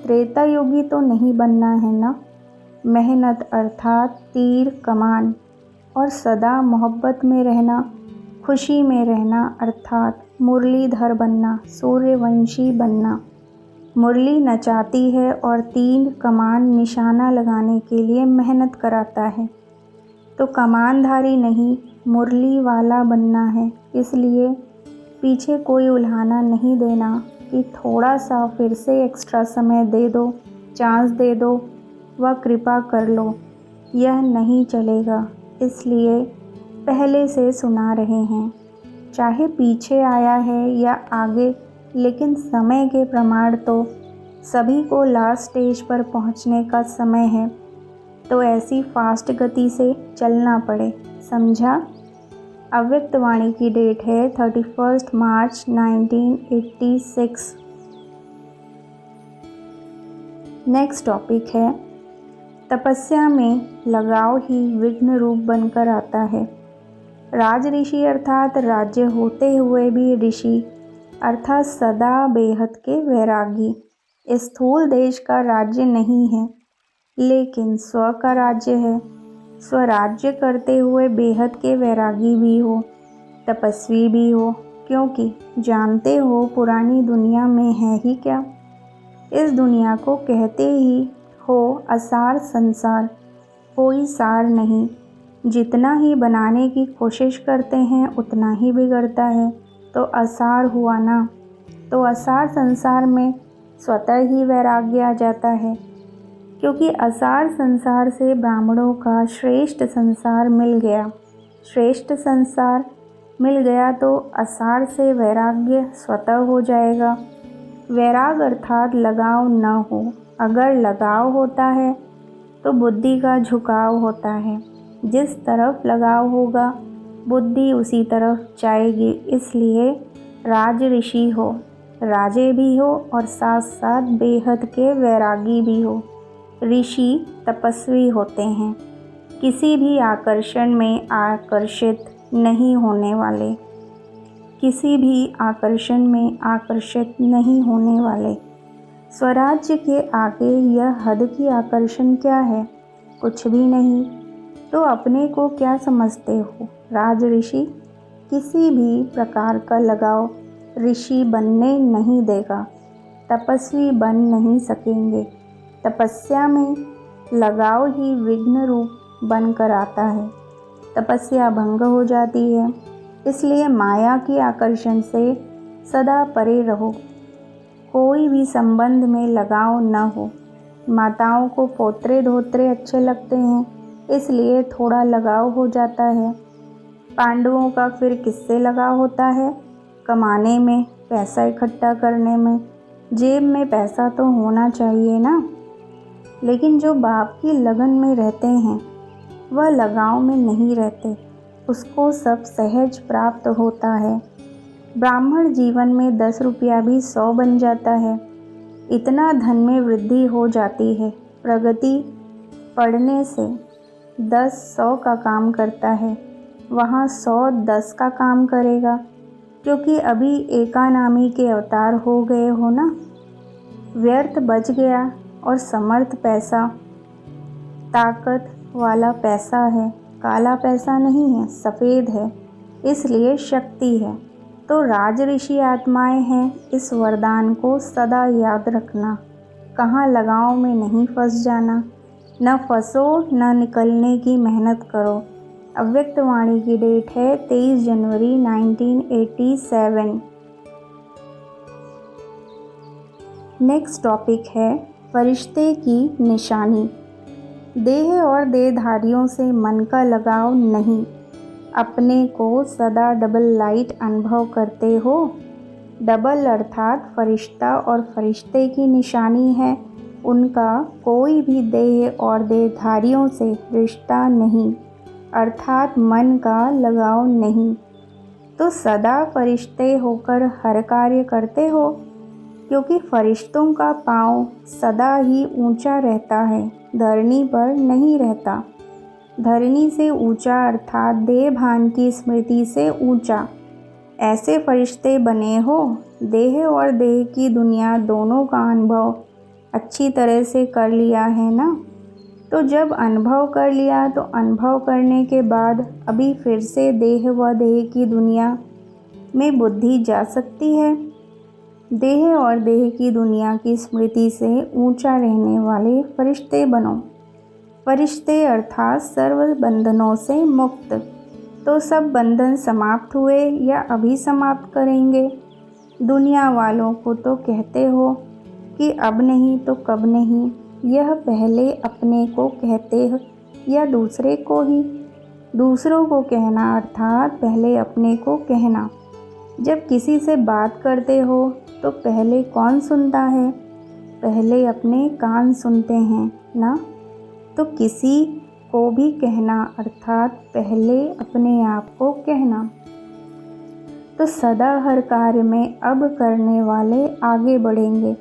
त्रेता युगी तो नहीं बनना है ना। मेहनत अर्थात तीर कमान, और सदा मोहब्बत में रहना, खुशी में रहना अर्थात मुरलीधर बनना, सूर्यवंशी बनना। मुरली नचाती है और तीर कमान निशाना लगाने के लिए मेहनत कराता है, तो कमानधारी नहीं मुरली वाला बनना है। इसलिए पीछे कोई उल्हाना नहीं देना कि थोड़ा सा फिर से एक्स्ट्रा समय दे दो, चांस दे दो व कृपा कर लो, यह नहीं चलेगा। इसलिए पहले से सुना रहे हैं, चाहे पीछे आया है या आगे, लेकिन समय के प्रमाण तो सभी को लास्ट स्टेज पर पहुंचने का समय है, तो ऐसी फास्ट गति से चलना पड़े, समझा। अव्यक्त वाणी की डेट है 31 मार्च 1986। नेक्स्ट टॉपिक है तपस्या में लगाव ही विघ्न रूप बनकर आता है। राज ऋषि अर्थात राज्य होते हुए भी ऋषि अर्थात सदा बेहद के वैरागी। स्थूल देश का राज्य नहीं है, लेकिन स्व का राज्य है। स्वराज्य करते हुए बेहद के वैरागी भी हो, तपस्वी भी हो, क्योंकि जानते हो पुरानी दुनिया में है ही क्या। इस दुनिया को कहते ही हो असार संसार, कोई सार नहीं। जितना ही बनाने की कोशिश करते हैं उतना ही बिगड़ता है, तो असार हुआ ना। तो असार संसार में स्वतः ही वैराग्य आ जाता है, क्योंकि असार संसार से ब्राह्मणों का श्रेष्ठ संसार मिल गया। श्रेष्ठ संसार मिल गया तो असार से वैराग्य स्वतः हो जाएगा। वैराग अर्थात लगाव न हो। अगर लगाव होता है तो बुद्धि का झुकाव होता है। जिस तरफ लगाव होगा बुद्धि उसी तरफ जाएगी। इसलिए राज ऋषि हो, राजे भी हो और साथ साथ बेहद के वैरागी भी हो। ऋषि तपस्वी होते हैं, किसी भी आकर्षण में आकर्षित नहीं होने वाले, किसी भी आकर्षण में आकर्षित नहीं होने वाले। स्वराज्य के आगे यह हद की आकर्षण क्या है? कुछ भी नहीं। तो अपने को क्या समझते हो? राज ऋषि किसी भी प्रकार का लगाव ऋषि बनने नहीं देगा, तपस्वी बन नहीं सकेंगे। तपस्या में लगाव ही विघ्न रूप बनकर आता है, तपस्या भंग हो जाती है। इसलिए माया की आकर्षण से सदा परे रहो। कोई भी संबंध में लगाव न हो। माताओं को पोतरे धोतरे अच्छे लगते हैं, इसलिए थोड़ा लगाव हो जाता है। पांडवों का फिर किससे लगाव होता है? कमाने में, पैसा इकट्ठा करने में। जेब में पैसा तो होना चाहिए ना। लेकिन जो बाप की लगन में रहते हैं वह लगाव में नहीं रहते, उसको सब सहज प्राप्त होता है। ब्राह्मण जीवन में 10 रुपया भी 100 बन जाता है। इतना धन में वृद्धि हो जाती है। प्रगति पढ़ने से 10 100 का काम करता है, वहाँ 100 10 का काम करेगा, क्योंकि अभी एकानामी के अवतार हो गए हो ना। व्यर्थ बच गया और समर्थ पैसा ताकत वाला पैसा है, काला पैसा नहीं है, सफ़ेद है, इसलिए शक्ति है। तो राज ऋषि आत्माएं हैं, इस वरदान को सदा याद रखना। कहाँ लगाव में नहीं फंस जाना, न फंसो न निकलने की मेहनत करो। अव्यक्त वाणी की डेट है 23 जनवरी 1987। नेक्स्ट टॉपिक है फरिश्ते की निशानी। देह और देहधारियों से मन का लगाव नहीं। अपने को सदा डबल लाइट अनुभव करते हो। डबल अर्थात फरिश्ता और फरिश्ते की निशानी है। उनका कोई भी देह और देहधारियों से रिश्ता नहीं, अर्थात मन का लगाव नहीं। तो सदा फरिश्ते होकर हर कार्य करते हो, क्योंकि फरिश्तों का पाँव सदा ही ऊंचा रहता है, धरनी पर नहीं रहता। धरनी से ऊंचा अर्थात देह भान की स्मृति से ऊंचा। ऐसे फरिश्ते बने हो। देह और देह की दुनिया दोनों का अनुभव अच्छी तरह से कर लिया है ना। तो जब अनुभव कर लिया तो अनुभव करने के बाद अभी फिर से देह व देह की दुनिया में बुद्धि जा सकती है। देह और देह की दुनिया की स्मृति से ऊंचा रहने वाले फरिश्ते बनो। फरिश्ते अर्थात सर्व बंधनों से मुक्त। तो सब बंधन समाप्त हुए या अभी समाप्त करेंगे। दुनिया वालों को तो कहते हो कि अब नहीं तो कब नहीं। यह पहले अपने को कहते हो या दूसरे को ही। दूसरों को कहना अर्थात पहले अपने को कहना। जब किसी से बात करते हो तो पहले कौन सुनता है? पहले अपने कान सुनते हैं ना। तो किसी को भी कहना अर्थात पहले अपने आप को कहना। तो सदा हर कार्य में अब करने वाले आगे बढ़ेंगे।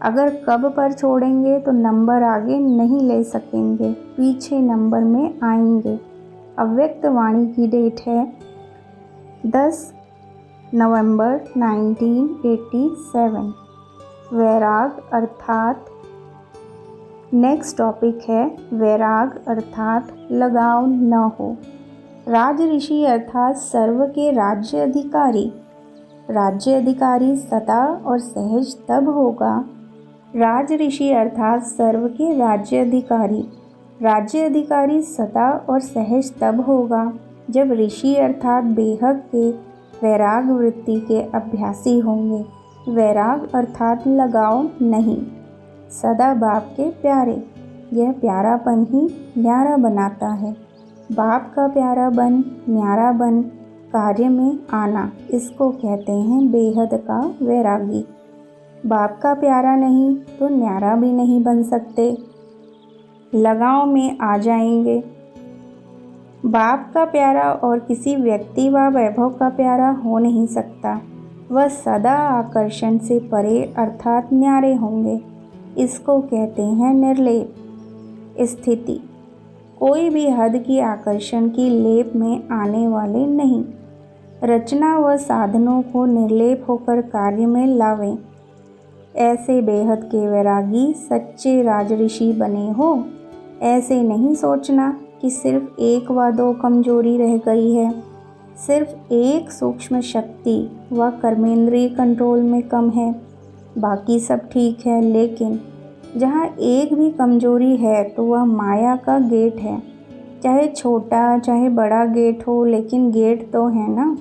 अगर कब पर छोड़ेंगे तो नंबर आगे नहीं ले सकेंगे, पीछे नंबर में आएंगे। अव्यक्त वाणी की डेट है 10 नवंबर 1987। वैराग अर्थात नेक्स्ट टॉपिक है वैराग अर्थात लगाव न हो। राज ऋषि अर्थात सर्व के राज्य अधिकारी। राज्य अधिकारी सदा और सहज तब होगा। राज ऋषि अर्थात सर्व के राज्य अधिकारी। राज्य अधिकारी सदा और सहज तब होगा जब ऋषि अर्थात बेहद के वैराग वृत्ति के अभ्यासी होंगे। वैराग अर्थात लगाव नहीं। सदा बाप के प्यारे। यह प्यारापन ही न्यारा बनाता है। बाप का प्यारा बन, न्यारा बन, कार्य में आना, इसको कहते हैं बेहद का वैरागी। बाप का प्यारा नहीं तो न्यारा भी नहीं बन सकते। लगाव में आ जाएंगे। बाप का प्यारा और किसी व्यक्ति व वैभव का प्यारा हो नहीं सकता। वह सदा आकर्षण से परे अर्थात न्यारे होंगे। इसको कहते हैं निर्लेप स्थिति। कोई भी हद की आकर्षण की लेप में आने वाले नहीं। रचना व साधनों को निर्लेप होकर कार्य में लावें। ऐसे बेहद के वैरागी सच्चे राजऋषि बने हो। ऐसे नहीं सोचना कि सिर्फ 1 व 2 कमजोरी रह गई है, सिर्फ एक सूक्ष्म शक्ति व कर्मेंद्रिय कंट्रोल में कम है, बाकी सब ठीक है। लेकिन जहाँ एक भी कमजोरी है तो वह माया का गेट है। चाहे छोटा चाहे बड़ा गेट हो, लेकिन गेट तो है ना।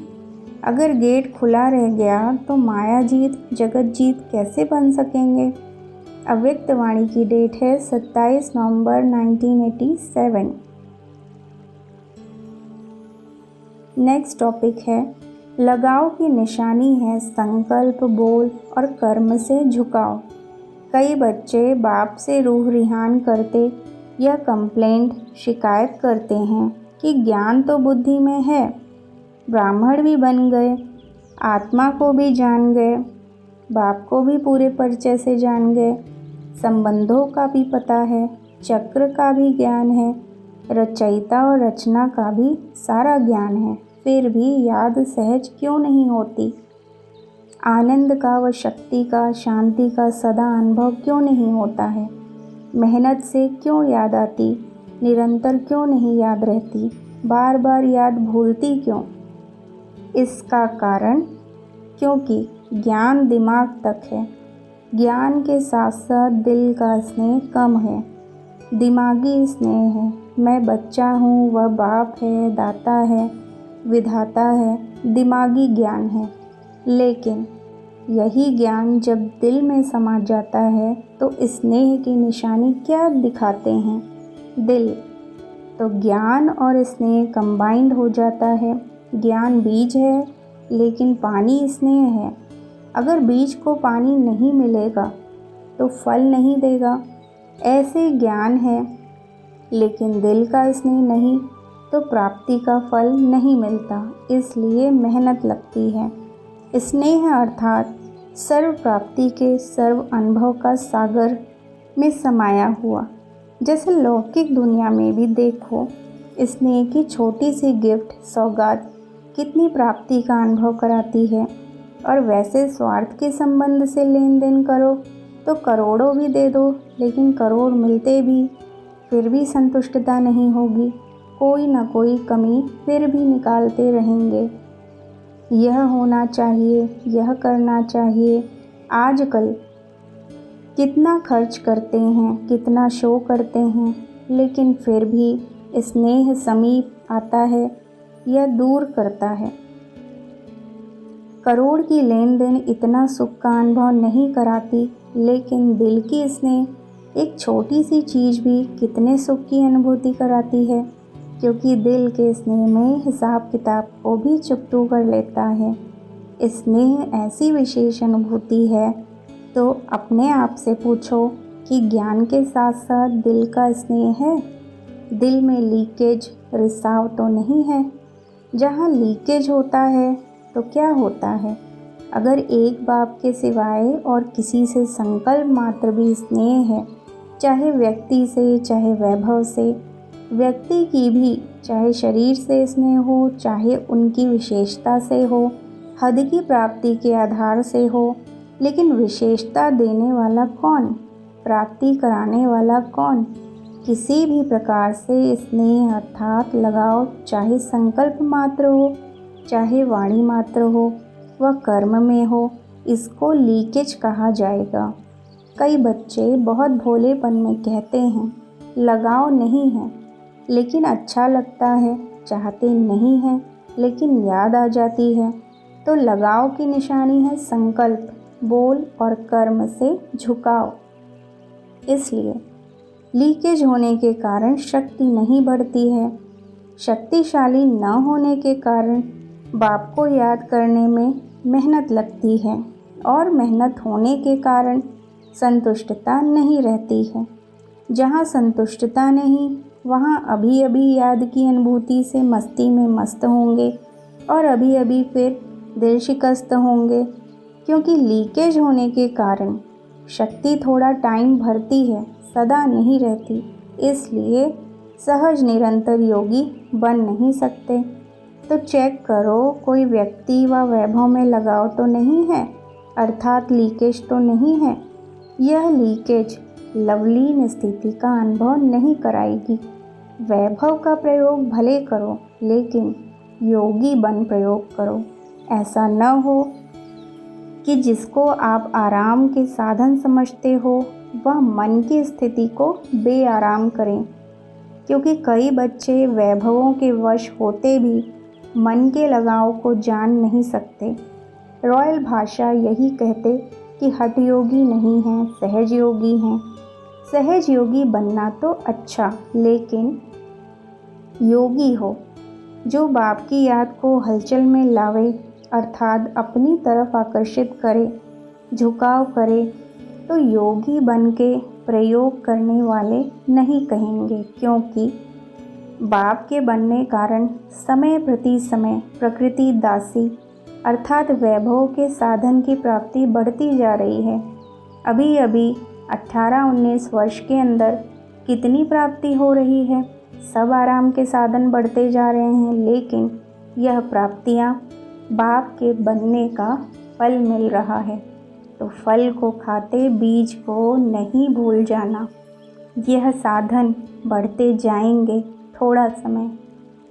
अगर गेट खुला रह गया तो माया जीत जगत जीत कैसे बन सकेंगे। अव्यक्त वाणी की डेट है 27 नवंबर 1987। नेक्स्ट टॉपिक है लगाव की निशानी है संकल्प, बोल और कर्म से झुकाव। कई बच्चे बाप से रूह रिहान करते या कंप्लेंट शिकायत करते हैं कि ज्ञान तो बुद्धि में है, ब्राह्मण भी बन गए, आत्मा को भी जान गए, बाप को भी पूरे परिचय से जान गए, संबंधों का भी पता है, चक्र का भी ज्ञान है, रचयिता और रचना का भी सारा ज्ञान है, फिर भी याद सहज क्यों नहीं होती? आनंद का व शक्ति का, शांति का सदा अनुभव क्यों नहीं होता है? मेहनत से क्यों याद आती? निरंतर क्यों नहीं याद रहती? बार बार याद भूलती क्यों? इसका कारण क्योंकि ज्ञान दिमाग तक है। ज्ञान के साथ साथ दिल का स्नेह कम है। दिमागी स्नेह है, मैं बच्चा हूँ, वह बाप है, दाता है, विधाता है, दिमागी ज्ञान है। लेकिन यही ज्ञान जब दिल में समा जाता है तो स्नेह की निशानी क्या दिखाते हैं? दिल। तो ज्ञान और स्नेह कंबाइंड हो जाता है। ज्ञान बीज है, लेकिन पानी स्नेह है। अगर बीज को पानी नहीं मिलेगा तो फल नहीं देगा। ऐसे ज्ञान है, लेकिन दिल का स्नेह नहीं तो प्राप्ति का फल नहीं मिलता, इसलिए मेहनत लगती है। स्नेह अर्थात सर्व प्राप्ति के सर्व अनुभव का सागर में समाया हुआ। जैसे लौकिक दुनिया में भी देखो, स्नेह की छोटी सी गिफ्ट, सौगात कितनी प्राप्ति का अनुभव कराती है। और वैसे स्वार्थ के संबंध से लेन देन करो तो करोड़ों भी दे दो, लेकिन करोड़ मिलते भी फिर भी संतुष्टता नहीं होगी। कोई ना कोई कमी फिर भी निकालते रहेंगे। यह होना चाहिए, यह करना चाहिए। आजकल कितना खर्च करते हैं, कितना शो करते हैं, लेकिन फिर भी स्नेह समीप आता है या दूर करता है। करोड़ की लेन देन इतना सुख का अनुभव नहीं कराती, लेकिन दिल की स्नेह एक छोटी सी चीज़ भी कितने सुख की अनुभूति कराती है, क्योंकि दिल के स्नेह में हिसाब किताब को भी चुकतू कर लेता है। स्नेह ऐसी विशेष अनुभूति है, तो अपने आप से पूछो कि ज्ञान के साथ साथ दिल का स्नेह है? दिल में लीकेज, रिसाव तो नहीं है? जहाँ लीकेज होता है तो क्या होता है? अगर एक बाप के सिवाय और किसी से संकल्प मात्र भी स्नेह है, चाहे व्यक्ति से, चाहे वैभव से, व्यक्ति की भी चाहे शरीर से स्नेह हो, चाहे उनकी विशेषता से हो, हद की प्राप्ति के आधार से हो, लेकिन विशेषता देने वाला कौन? प्राप्ति कराने वाला कौन? किसी भी प्रकार से स्नेह अर्थात लगाव, चाहे संकल्प मात्र हो, चाहे वाणी मात्र हो, वह कर्म में हो, इसको लीकेज कहा जाएगा। कई बच्चे बहुत भोलेपन में कहते हैं लगाव नहीं है, लेकिन अच्छा लगता है, चाहते नहीं हैं, लेकिन याद आ जाती है। तो लगाव की निशानी है संकल्प, बोल और कर्म से झुकाव। इसलिए लीकेज होने के कारण शक्ति नहीं बढ़ती है। शक्तिशाली न होने के कारण बाप को याद करने में मेहनत लगती है, और मेहनत होने के कारण संतुष्टता नहीं रहती है। जहाँ संतुष्टता नहीं, वहाँ अभी अभी याद की अनुभूति से मस्ती में मस्त होंगे और अभी अभी फिर दिल शिकस्त होंगे, क्योंकि लीकेज होने के कारण शक्ति थोड़ा टाइम भरती है, सदा नहीं रहती। इसलिए सहज निरंतर योगी बन नहीं सकते। तो चेक करो, कोई व्यक्ति व वैभव में लगाव तो नहीं है, अर्थात लीकेज तो नहीं है। यह लीकेज लवलीन स्थिति का अनुभव नहीं कराएगी। वैभव का प्रयोग भले करो, लेकिन योगी बन प्रयोग करो। ऐसा न हो कि जिसको आप आराम के साधन समझते हो वह मन की स्थिति को बेआराम करें, क्योंकि कई बच्चे वैभवों के वश होते भी मन के लगाव को जान नहीं सकते। रॉयल भाषा यही कहते कि हठ योगी नहीं हैं, सहज योगी हैं। सहज योगी बनना तो अच्छा, लेकिन योगी हो जो बाप की याद को हलचल में लावे, अर्थात अपनी तरफ आकर्षित करे, झुकाव करे, तो योगी बन के प्रयोग करने वाले नहीं कहेंगे, क्योंकि बाप के बनने कारण समय प्रति समय प्रकृति दासी, अर्थात वैभव के साधन की प्राप्ति बढ़ती जा रही है। अभी अभी 18-19 वर्ष के अंदर कितनी प्राप्ति हो रही है। सब आराम के साधन बढ़ते जा रहे हैं, लेकिन यह प्राप्तियां बाप के बनने का फल मिल रहा है। तो फल को खाते बीज को नहीं भूल जाना। यह साधन बढ़ते जाएंगे थोड़ा समय,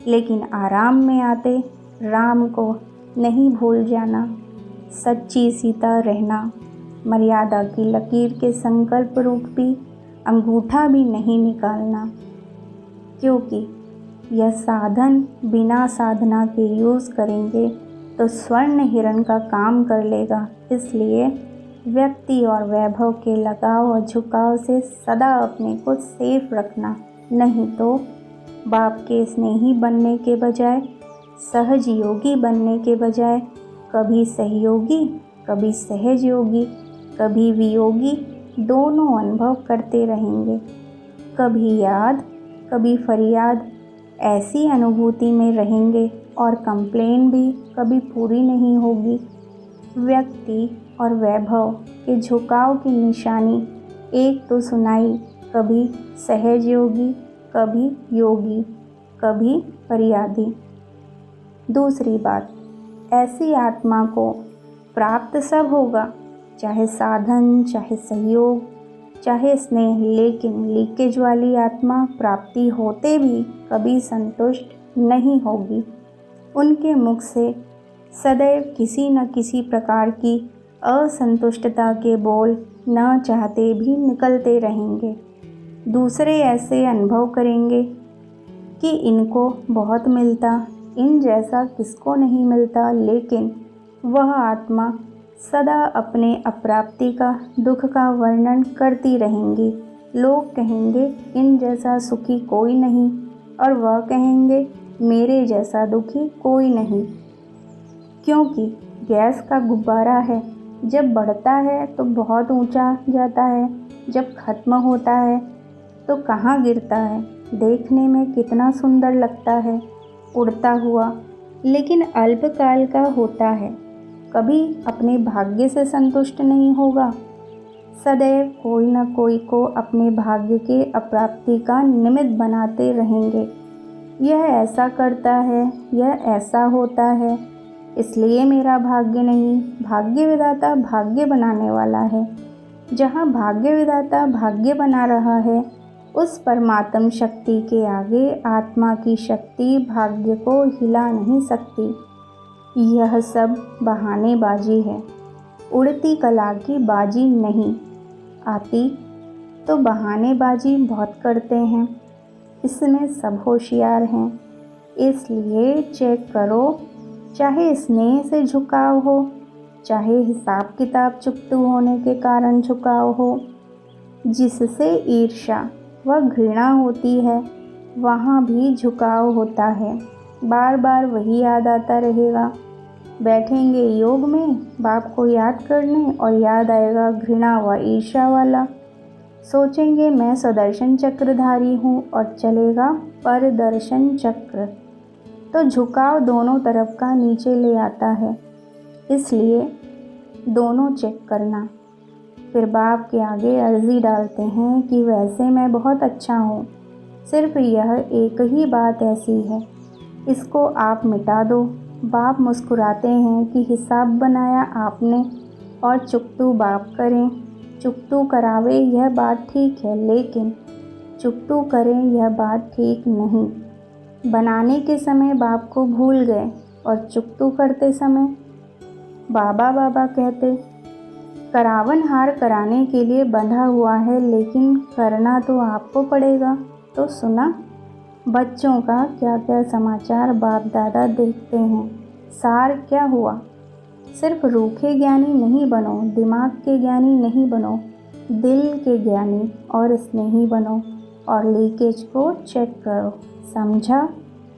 लेकिन आराम में आते राम को नहीं भूल जाना। सच्ची सीता रहना, मर्यादा की लकीर के संकल्प रूप भी अंगूठा भी नहीं निकालना, क्योंकि यह साधन बिना साधना के यूज़ करेंगे तो स्वर्ण हिरण का काम कर लेगा। इसलिए व्यक्ति और वैभव के लगाव और झुकाव से सदा अपने को सेफ रखना, नहीं तो बाप के स्नेही बनने के बजाय, सहज योगी बनने के बजाय कभी सहयोगी, कभी सहज योगी, कभी वियोगी दोनों अनुभव करते रहेंगे। कभी याद, कभी फरियाद, ऐसी अनुभूति में रहेंगे और कंप्लेन भी कभी पूरी नहीं होगी। व्यक्ति और वैभव के झुकाव की निशानी एक तो सुनाई, कभी सहज योगी, कभी योगी, कभी फरियादी। दूसरी बात, ऐसी आत्मा को प्राप्त सब होगा, चाहे साधन, चाहे सहयोग, चाहे स्नेह, लेकिन लीकेज वाली आत्मा प्राप्ति होते भी कभी संतुष्ट नहीं होगी। उनके मुख से सदैव किसी न किसी प्रकार की असंतुष्टता के बोल न चाहते भी निकलते रहेंगे। दूसरे ऐसे अनुभव करेंगे कि इनको बहुत मिलता, इन जैसा किसको नहीं मिलता, लेकिन वह आत्मा सदा अपने अप्राप्ति का, दुख का वर्णन करती रहेंगी। लोग कहेंगे इन जैसा सुखी कोई नहीं, और वह कहेंगे मेरे जैसा दुखी कोई नहीं। क्योंकि गैस का गुब्बारा है, जब बढ़ता है तो बहुत ऊंचा जाता है, जब खत्म होता है तो कहाँ गिरता है। देखने में कितना सुंदर लगता है उड़ता हुआ, लेकिन अल्पकाल का होता है। कभी अपने भाग्य से संतुष्ट नहीं होगा। सदैव कोई न कोई को अपने भाग्य के अप्राप्ति का निमित्त बनाते रहेंगे। यह ऐसा करता है, यह ऐसा होता है, इसलिए मेरा भाग्य नहीं। भाग्य विधाता भाग्य बनाने वाला है। जहाँ भाग्य विधाता भाग्य बना रहा है, उस परमात्म शक्ति के आगे आत्मा की शक्ति भाग्य को हिला नहीं सकती। यह सब बहानेबाजी है। उड़ती कला की बाजी नहीं आती तो बहानेबाजी बहुत करते हैं। इसमें सब होशियार हैं। इसलिए चेक करो, चाहे स्नेह से झुकाव हो, चाहे हिसाब किताब चुकतू होने के कारण झुकाव हो। जिससे ईर्ष्या व घृणा होती है, वहाँ भी झुकाव होता है। बार बार वही याद आता रहेगा। बैठेंगे योग में बाप को याद करने और याद आएगा घृणा व ईर्ष्या वाला। सोचेंगे मैं सुदर्शन चक्रधारी हूँ और चलेगा परदर्शन चक्र। तो झुकाव दोनों तरफ का नीचे ले आता है। इसलिए दोनों चेक करना। फिर बाप के आगे अर्जी डालते हैं कि वैसे मैं बहुत अच्छा हूँ, सिर्फ यह एक ही बात ऐसी है, इसको आप मिटा दो। बाप मुस्कुराते हैं कि हिसाब बनाया आपने और चुकतू बाप करें। चुकतू करावे यह बात ठीक है, लेकिन चुकतू करें यह बात ठीक नहीं। बनाने के समय बाप को भूल गए और चुकतू करते समय बाबा बाबा कहते। करावन हार कराने के लिए बंधा हुआ है, लेकिन करना तो आपको पड़ेगा। तो सुना बच्चों का क्या क्या समाचार बाप दादा देखते हैं। सार क्या हुआ? सिर्फ रूखे ज्ञानी नहीं बनो, दिमाग के ज्ञानी नहीं बनो, दिल के ज्ञानी और स्नेही बनो और लीकेज को चेक करो। समझा?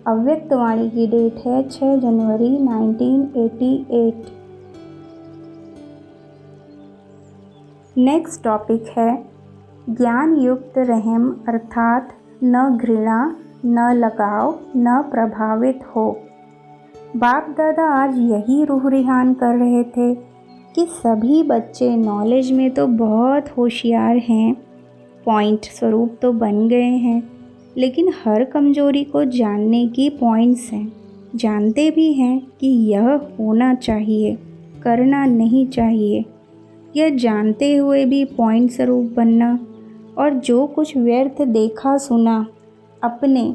अव्यक्त वाणी की डेट है 6 जनवरी 1988। नेक्स्ट टॉपिक है ज्ञान युक्त रहम, अर्थात न घृणा, न लगाव, न प्रभावित हो। बाप दादा आज यही रूह रिहान कर रहे थे कि सभी बच्चे नॉलेज में तो बहुत होशियार हैं, पॉइंट स्वरूप तो बन गए हैं, लेकिन हर कमजोरी को जानने की पॉइंट्स हैं। जानते भी हैं कि यह होना चाहिए, करना नहीं चाहिए। यह जानते हुए भी पॉइंट स्वरूप बनना और जो कुछ व्यर्थ देखा सुना अपने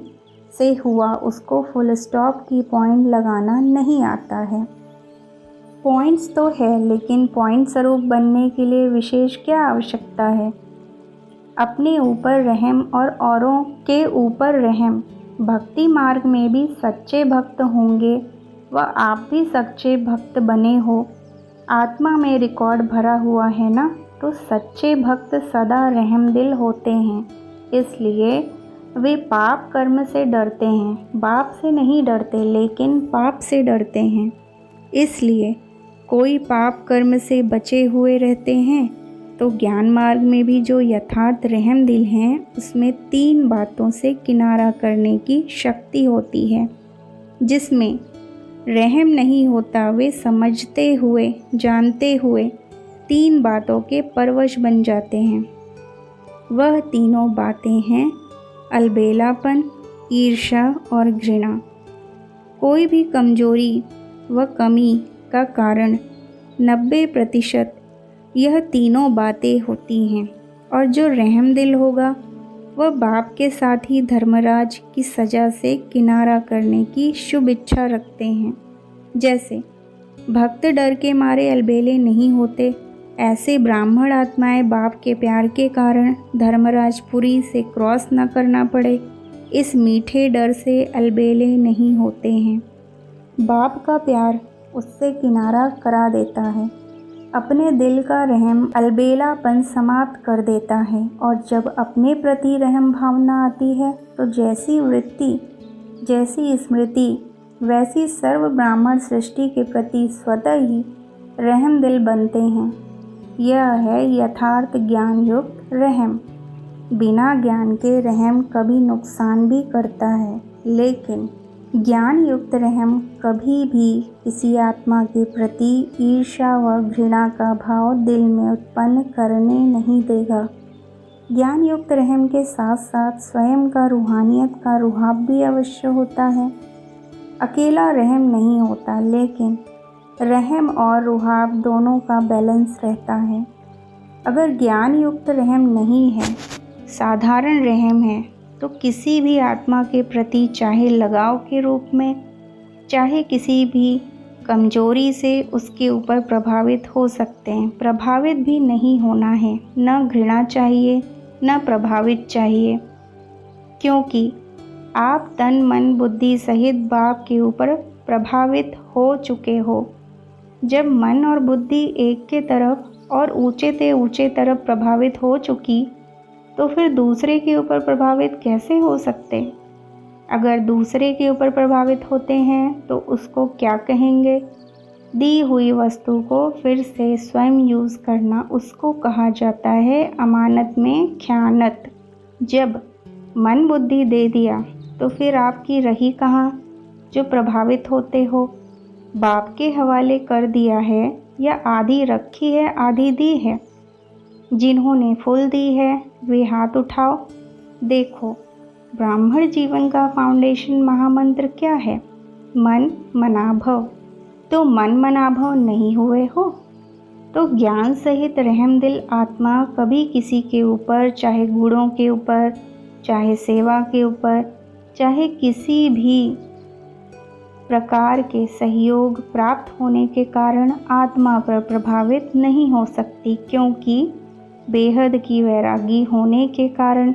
से हुआ उसको फुल स्टॉप की पॉइंट लगाना नहीं आता है। पॉइंट्स तो है, लेकिन पॉइंट स्वरूप बनने के लिए विशेष क्या आवश्यकता है? अपने ऊपर रहम और औरों के ऊपर रहम। भक्ति मार्ग में भी सच्चे भक्त होंगे व आप भी सच्चे भक्त बने हो। आत्मा में रिकॉर्ड भरा हुआ है ना, तो सच्चे भक्त सदा रहमदिल होते हैं। इसलिए वे पाप कर्म से डरते हैं, बाप से नहीं डरते, लेकिन पाप से डरते हैं। इसलिए कोई पाप कर्म से बचे हुए रहते हैं। तो ज्ञान मार्ग में भी जो यथार्थ रहमदिल हैं, उसमें 3 बातों से किनारा करने की शक्ति होती है। जिसमें रहम नहीं होता, वे समझते हुए जानते हुए 3 बातों के परवश बन जाते हैं। वह तीनों बातें हैं अलबेलापन, ईर्ष्या और घृणा। कोई भी कमजोरी व कमी का कारण 90% यह तीनों बातें होती हैं। और जो रहमदिल होगा वह बाप के साथ ही धर्मराज की सज़ा से किनारा करने की शुभ इच्छा रखते हैं। जैसे भक्त डर के मारे अलबेले नहीं होते, ऐसे ब्राह्मण आत्माएं बाप के प्यार के कारण धर्मराजपुरी से क्रॉस न करना पड़े, इस मीठे डर से अलबेले नहीं होते हैं। बाप का प्यार उससे किनारा करा देता है, अपने दिल का रहम अलबेलापन समाप्त कर देता है। और जब अपने प्रति रहम भावना आती है तो जैसी वृत्ति, जैसी स्मृति, वैसी सर्व ब्राह्मण सृष्टि के प्रति स्वतः ही रहमदिल बनते हैं। यह है यथार्थ ज्ञान युक्त रहम। बिना ज्ञान के रहम कभी नुकसान भी करता है, लेकिन ज्ञान युक्त रहम कभी भी किसी आत्मा के प्रति ईर्ष्या व घृणा का भाव दिल में उत्पन्न करने नहीं देगा। ज्ञान युक्त रहम के साथ साथ स्वयं का रूहानियत का रुहाब भी अवश्य होता है। अकेला रहम नहीं होता, लेकिन रहम और रुहाब दोनों का बैलेंस रहता है। अगर ज्ञान युक्त रहम नहीं है, साधारण रहम है, तो किसी भी आत्मा के प्रति चाहे लगाव के रूप में, चाहे किसी भी कमजोरी से उसके ऊपर प्रभावित हो सकते हैं। प्रभावित भी नहीं होना है, न घृणा चाहिए न प्रभावित चाहिए, क्योंकि आप तन मन बुद्धि सहित बाप के ऊपर प्रभावित हो चुके हो। जब मन और बुद्धि एक के तरफ और ऊंचे से ऊंचे तरफ प्रभावित हो चुकी, तो फिर दूसरे के ऊपर प्रभावित कैसे हो सकते? अगर दूसरे के ऊपर प्रभावित होते हैं तो उसको क्या कहेंगे? दी हुई वस्तु को फिर से स्वयं यूज़ करना, उसको कहा जाता है अमानत में ख़यानत। जब मन बुद्धि दे दिया तो फिर आपकी रही कहाँ जो प्रभावित होते हो? बाप के हवाले कर दिया है या आधी रखी है आधी दी है? जिन्होंने फुल दी है वे हाथ उठाओ। देखो, ब्राह्मण जीवन का फाउंडेशन महामंत्र क्या है? मन मनाभव। तो मन मनाभव नहीं हुए हो तो ज्ञान सहित रहमदिल आत्मा कभी किसी के ऊपर, चाहे गुणों के ऊपर, चाहे सेवा के ऊपर, चाहे किसी भी प्रकार के सहयोग प्राप्त होने के कारण आत्मा पर प्रभावित नहीं हो सकती, क्योंकि बेहद की वैरागी होने के कारण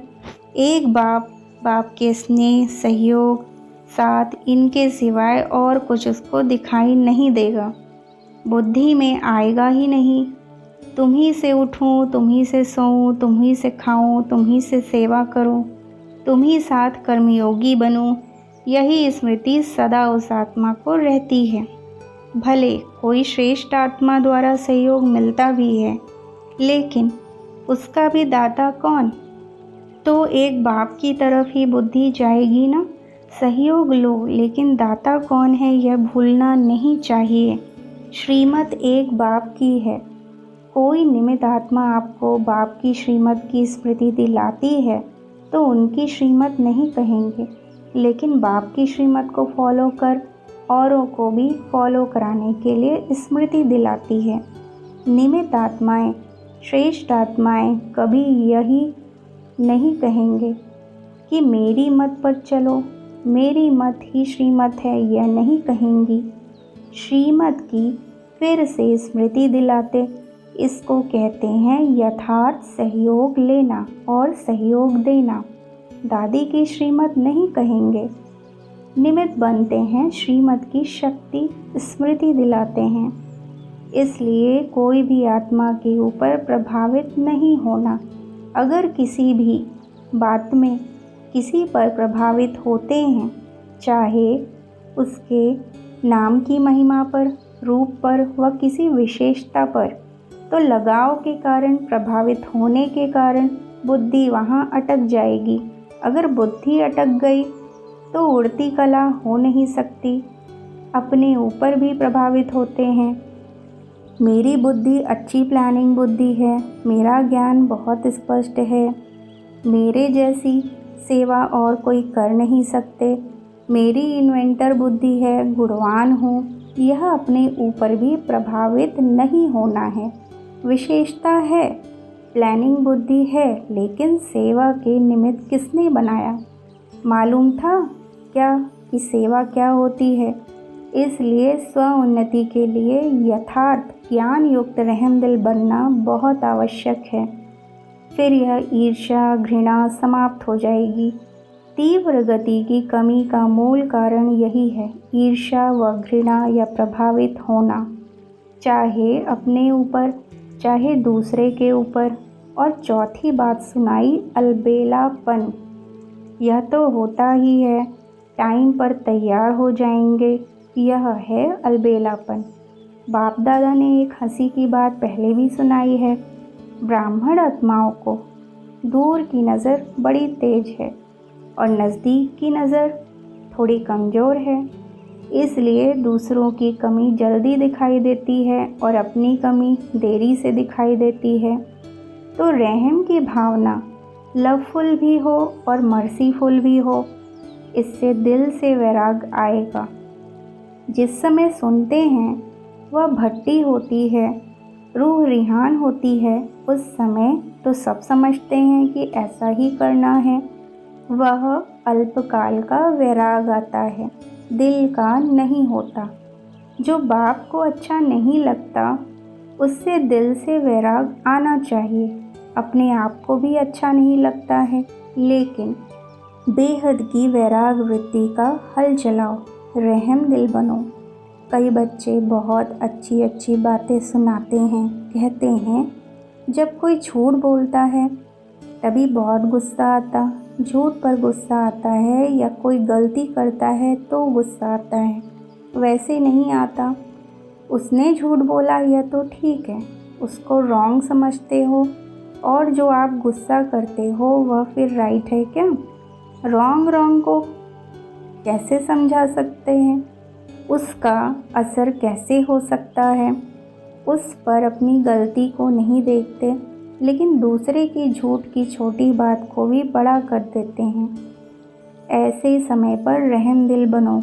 एक बाप के स्नेह सहयोग साथ इनके सिवाय और कुछ उसको दिखाई नहीं देगा, बुद्धि में आएगा ही नहीं। तुम्ही से उठूं, तुम्ही से सोऊं, तुम्ही से खाऊं, तुम्ही से सेवा करूं, तुम्ही साथ कर्मयोगी बनूं, यही स्मृति सदा उस आत्मा को रहती है। भले कोई श्रेष्ठ आत्मा द्वारा सहयोग मिलता भी है, लेकिन उसका भी दाता कौन? तो एक बाप की तरफ ही बुद्धि जाएगी ना। सहयोग लो, लेकिन दाता कौन है यह भूलना नहीं चाहिए। श्रीमत एक बाप की है। कोई निमित्त आत्मा आपको बाप की श्रीमत की स्मृति दिलाती है तो उनकी श्रीमत नहीं कहेंगे, लेकिन बाप की श्रीमत को फॉलो कर औरों को भी फॉलो कराने के लिए स्मृति दिलाती है। निमित्त आत्माएं, श्रेष्ठ आत्माएं कभी यही नहीं कहेंगे कि मेरी मत पर चलो, मेरी मत ही श्रीमत है, यह नहीं कहेंगी। श्रीमत की फिर से स्मृति दिलाते, इसको कहते हैं यथार्थ सहयोग लेना और सहयोग देना। दादी की श्रीमत नहीं कहेंगे। निमित्त बनते हैं, श्रीमत की शक्ति स्मृति दिलाते हैं। इसलिए कोई भी आत्मा के ऊपर प्रभावित नहीं होना। अगर किसी भी बात में किसी पर प्रभावित होते हैं, चाहे उसके नाम की महिमा पर, रूप पर व किसी विशेषता पर, तो लगाव के कारण, प्रभावित होने के कारण बुद्धि वहाँ अटक जाएगी। अगर बुद्धि अटक गई तो उड़ती कला हो नहीं सकती। अपने ऊपर भी प्रभावित होते हैं। मेरी बुद्धि अच्छी प्लानिंग बुद्धि है, मेरा ज्ञान बहुत स्पष्ट है, मेरे जैसी सेवा और कोई कर नहीं सकते, मेरी इन्वेंटर बुद्धि है, गुणवान हूँ। यह अपने ऊपर भी प्रभावित नहीं होना है। विशेषता है, प्लानिंग बुद्धि है, लेकिन सेवा के निमित्त किसने बनाया? मालूम था क्या कि सेवा क्या होती है? इसलिए स्व उन्नति के लिए यथार्थ ज्ञान युक्त रहमदिल बनना बहुत आवश्यक है। फिर यह ईर्ष्या घृणा समाप्त हो जाएगी। तीव्र गति की कमी का मूल कारण यही है, ईर्ष्या व घृणा या प्रभावित होना, चाहे अपने ऊपर चाहे दूसरे के ऊपर। और चौथी बात सुनाई, अलबेलापन। यह तो होता ही है, टाइम पर तैयार हो जाएंगे, यह है अलबेलापन। बाप दादा ने एक हंसी की बात पहले भी सुनाई है। ब्राह्मण आत्माओं को दूर की नज़र बड़ी तेज है और नज़दीक की नज़र थोड़ी कमज़ोर है। इसलिए दूसरों की कमी जल्दी दिखाई देती है और अपनी कमी देरी से दिखाई देती है। तो रहम की भावना लवफुल भी हो और मर्सीफुल भी हो, इससे दिल से वैराग आएगा। जिस समय सुनते हैं वह भट्टी होती है, रूह रिहान होती है, उस समय तो सब समझते हैं कि ऐसा ही करना है। वह अल्पकाल का वैराग आता है, दिल का नहीं होता। जो बाप को अच्छा नहीं लगता उससे दिल से वैराग आना चाहिए। अपने आप को भी अच्छा नहीं लगता है, लेकिन बेहद की वैराग वृत्ति का हल चलाओ, रहम दिल बनो। कई बच्चे बहुत अच्छी अच्छी बातें सुनाते हैं, कहते हैं जब कोई झूठ बोलता है तभी बहुत गुस्सा आता, झूठ पर गुस्सा आता है, या कोई गलती करता है तो गुस्सा आता है, वैसे नहीं आता। उसने झूठ बोला यह तो ठीक है, उसको रॉन्ग समझते हो, और जो आप गुस्सा करते हो वह फिर राइट है क्या? रॉन्ग को कैसे समझा सकते हैं? उसका असर कैसे हो सकता है? उस पर अपनी गलती को नहीं देखते, लेकिन दूसरे की झूठ की छोटी बात को भी बड़ा कर देते हैं। ऐसे समय पर रहम दिल बनो।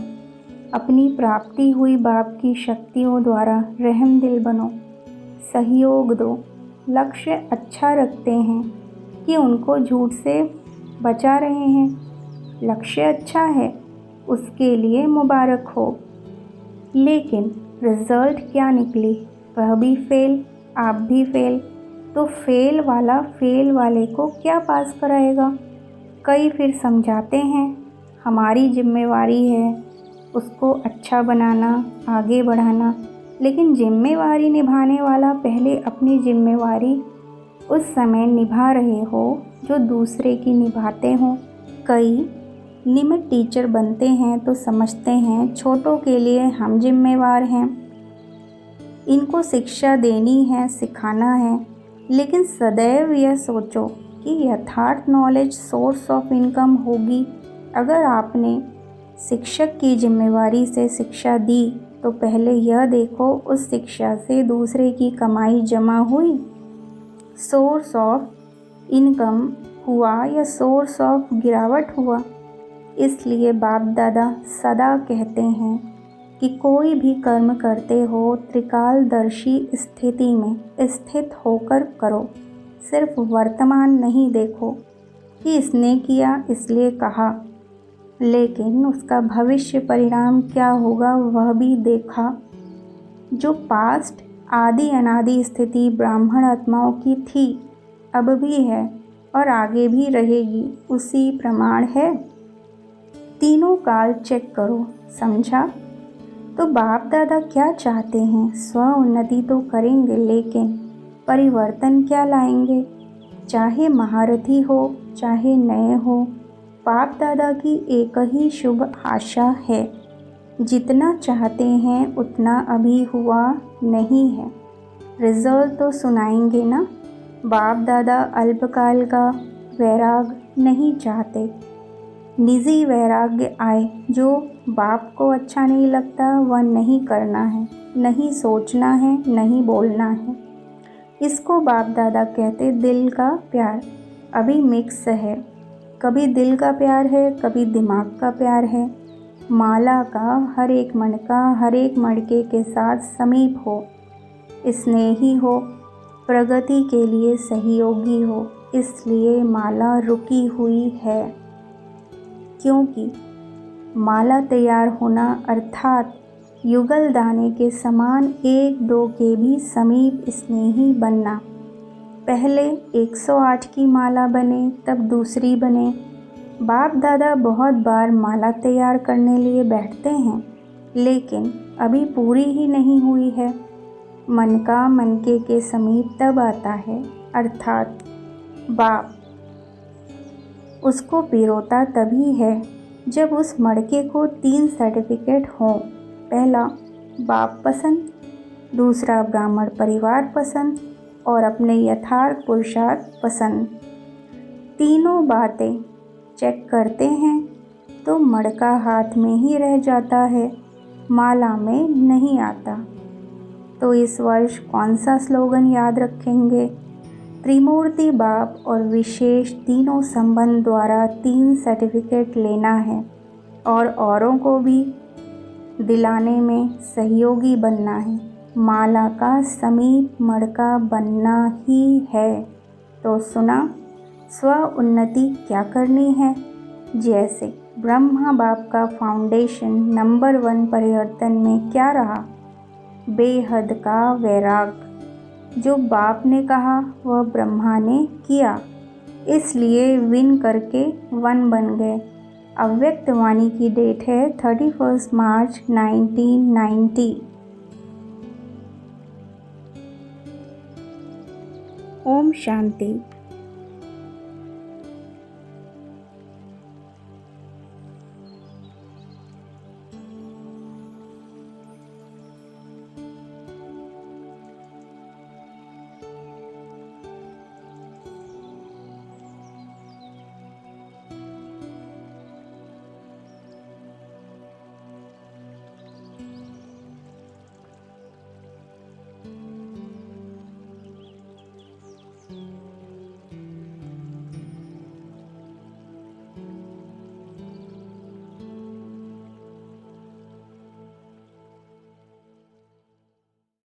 अपनी प्राप्ति हुई बाप की शक्तियों द्वारा रहम दिल बनो। सहयोग दो। लक्ष्य अच्छा रखते हैं कि उनको झूठ से बचा रहे हैं, लक्ष्य अच्छा है, उसके लिए मुबारक हो। लेकिन रिज़ल्ट क्या निकली? वह भी फेल, आप भी फेल। तो फेल वाले को क्या पास कराएगा? कई फिर समझाते हैं हमारी जिम्मेवारी है उसको अच्छा बनाना, आगे बढ़ाना, लेकिन जिम्मेवारी निभाने वाला पहले अपनी जिम्मेवारी उस समय निभा रहे हो जो दूसरे की निभाते हो। कई निमित्त टीचर बनते हैं तो समझते हैं छोटों के लिए हम जिम्मेवार हैं, इनको शिक्षा देनी है, सिखाना है। लेकिन सदैव यह सोचो कि यथार्थ नॉलेज सोर्स ऑफ इनकम होगी। अगर आपने शिक्षक की जिम्मेवारी से शिक्षा दी तो पहले यह देखो उस शिक्षा से दूसरे की कमाई जमा हुई, सोर्स ऑफ इनकम हुआ या सोर्स ऑफ गिरावट हुआ। इसलिए बाप दादा सदा कहते हैं कि कोई भी कर्म करते हो त्रिकालदर्शी स्थिति में स्थित होकर करो। सिर्फ वर्तमान नहीं देखो कि इसने किया इसलिए कहा, लेकिन उसका भविष्य परिणाम क्या होगा वह भी देखा। जो पास्ट आदि अनादि स्थिति ब्राह्मण आत्माओं की थी, अब भी है और आगे भी रहेगी, उसी प्रमाण है। तीनों काल चेक करो, समझा? तो बाप दादा क्या चाहते हैं? स्व उन्नति तो करेंगे, लेकिन परिवर्तन क्या लाएंगे? चाहे महारथी हो चाहे नए हो, बाप दादा की एक ही शुभ आशा है। जितना चाहते हैं उतना अभी हुआ नहीं है, रिजल्ट तो सुनाएंगे ना। बाप दादा अल्पकाल का वैराग नहीं चाहते, निजी वैराग्य आए। जो बाप को अच्छा नहीं लगता वह नहीं करना है, नहीं सोचना है, नहीं बोलना है। इसको बाप दादा कहते दिल का प्यार। अभी मिक्स है, कभी दिल का प्यार है, कभी दिमाग का प्यार है। माला का हर एक मणका हर एक मणके के साथ समीप हो, स्नेही हो, प्रगति के लिए सहयोगी हो। इसलिए माला रुकी हुई है, क्योंकि माला तैयार होना अर्थात युगल दाने के समान एक दो के भी समीप स्नेही बनना। पहले 108 की माला बने, तब दूसरी बने। बाप दादा बहुत बार माला तैयार करने लिए बैठते हैं, लेकिन अभी पूरी ही नहीं हुई है। मन का मनके के समीप तब आता है, अर्थात बाप उसको पिरोता तभी है जब उस मड़के को 3 सर्टिफिकेट हों। पहला बाप पसंद, दूसरा ब्राह्मण परिवार पसंद और अपने यथार्थ पुरुषार्थ पसंद। तीनों बातें चेक करते हैं तो मड़का हाथ में ही रह जाता है, माला में नहीं आता। तो इस वर्ष कौन सा स्लोगन याद रखेंगे? त्रिमूर्ति बाप और विशेष तीनों संबंध द्वारा 3 सर्टिफिकेट लेना है और औरों को भी दिलाने में सहयोगी बनना है। माला का समीप मड़का बनना ही है। तो सुना, स्व उन्नति क्या करनी है? जैसे ब्रह्मा बाप का फाउंडेशन नंबर 1 परिवर्तन में क्या रहा? बेहद का वैराग। जो बाप ने कहा वह ब्रह्मा ने किया, इसलिए विन करके 1 बन गए। अव्यक्त वाणी की डेट है 31 मार्च 1990। ओम शांति।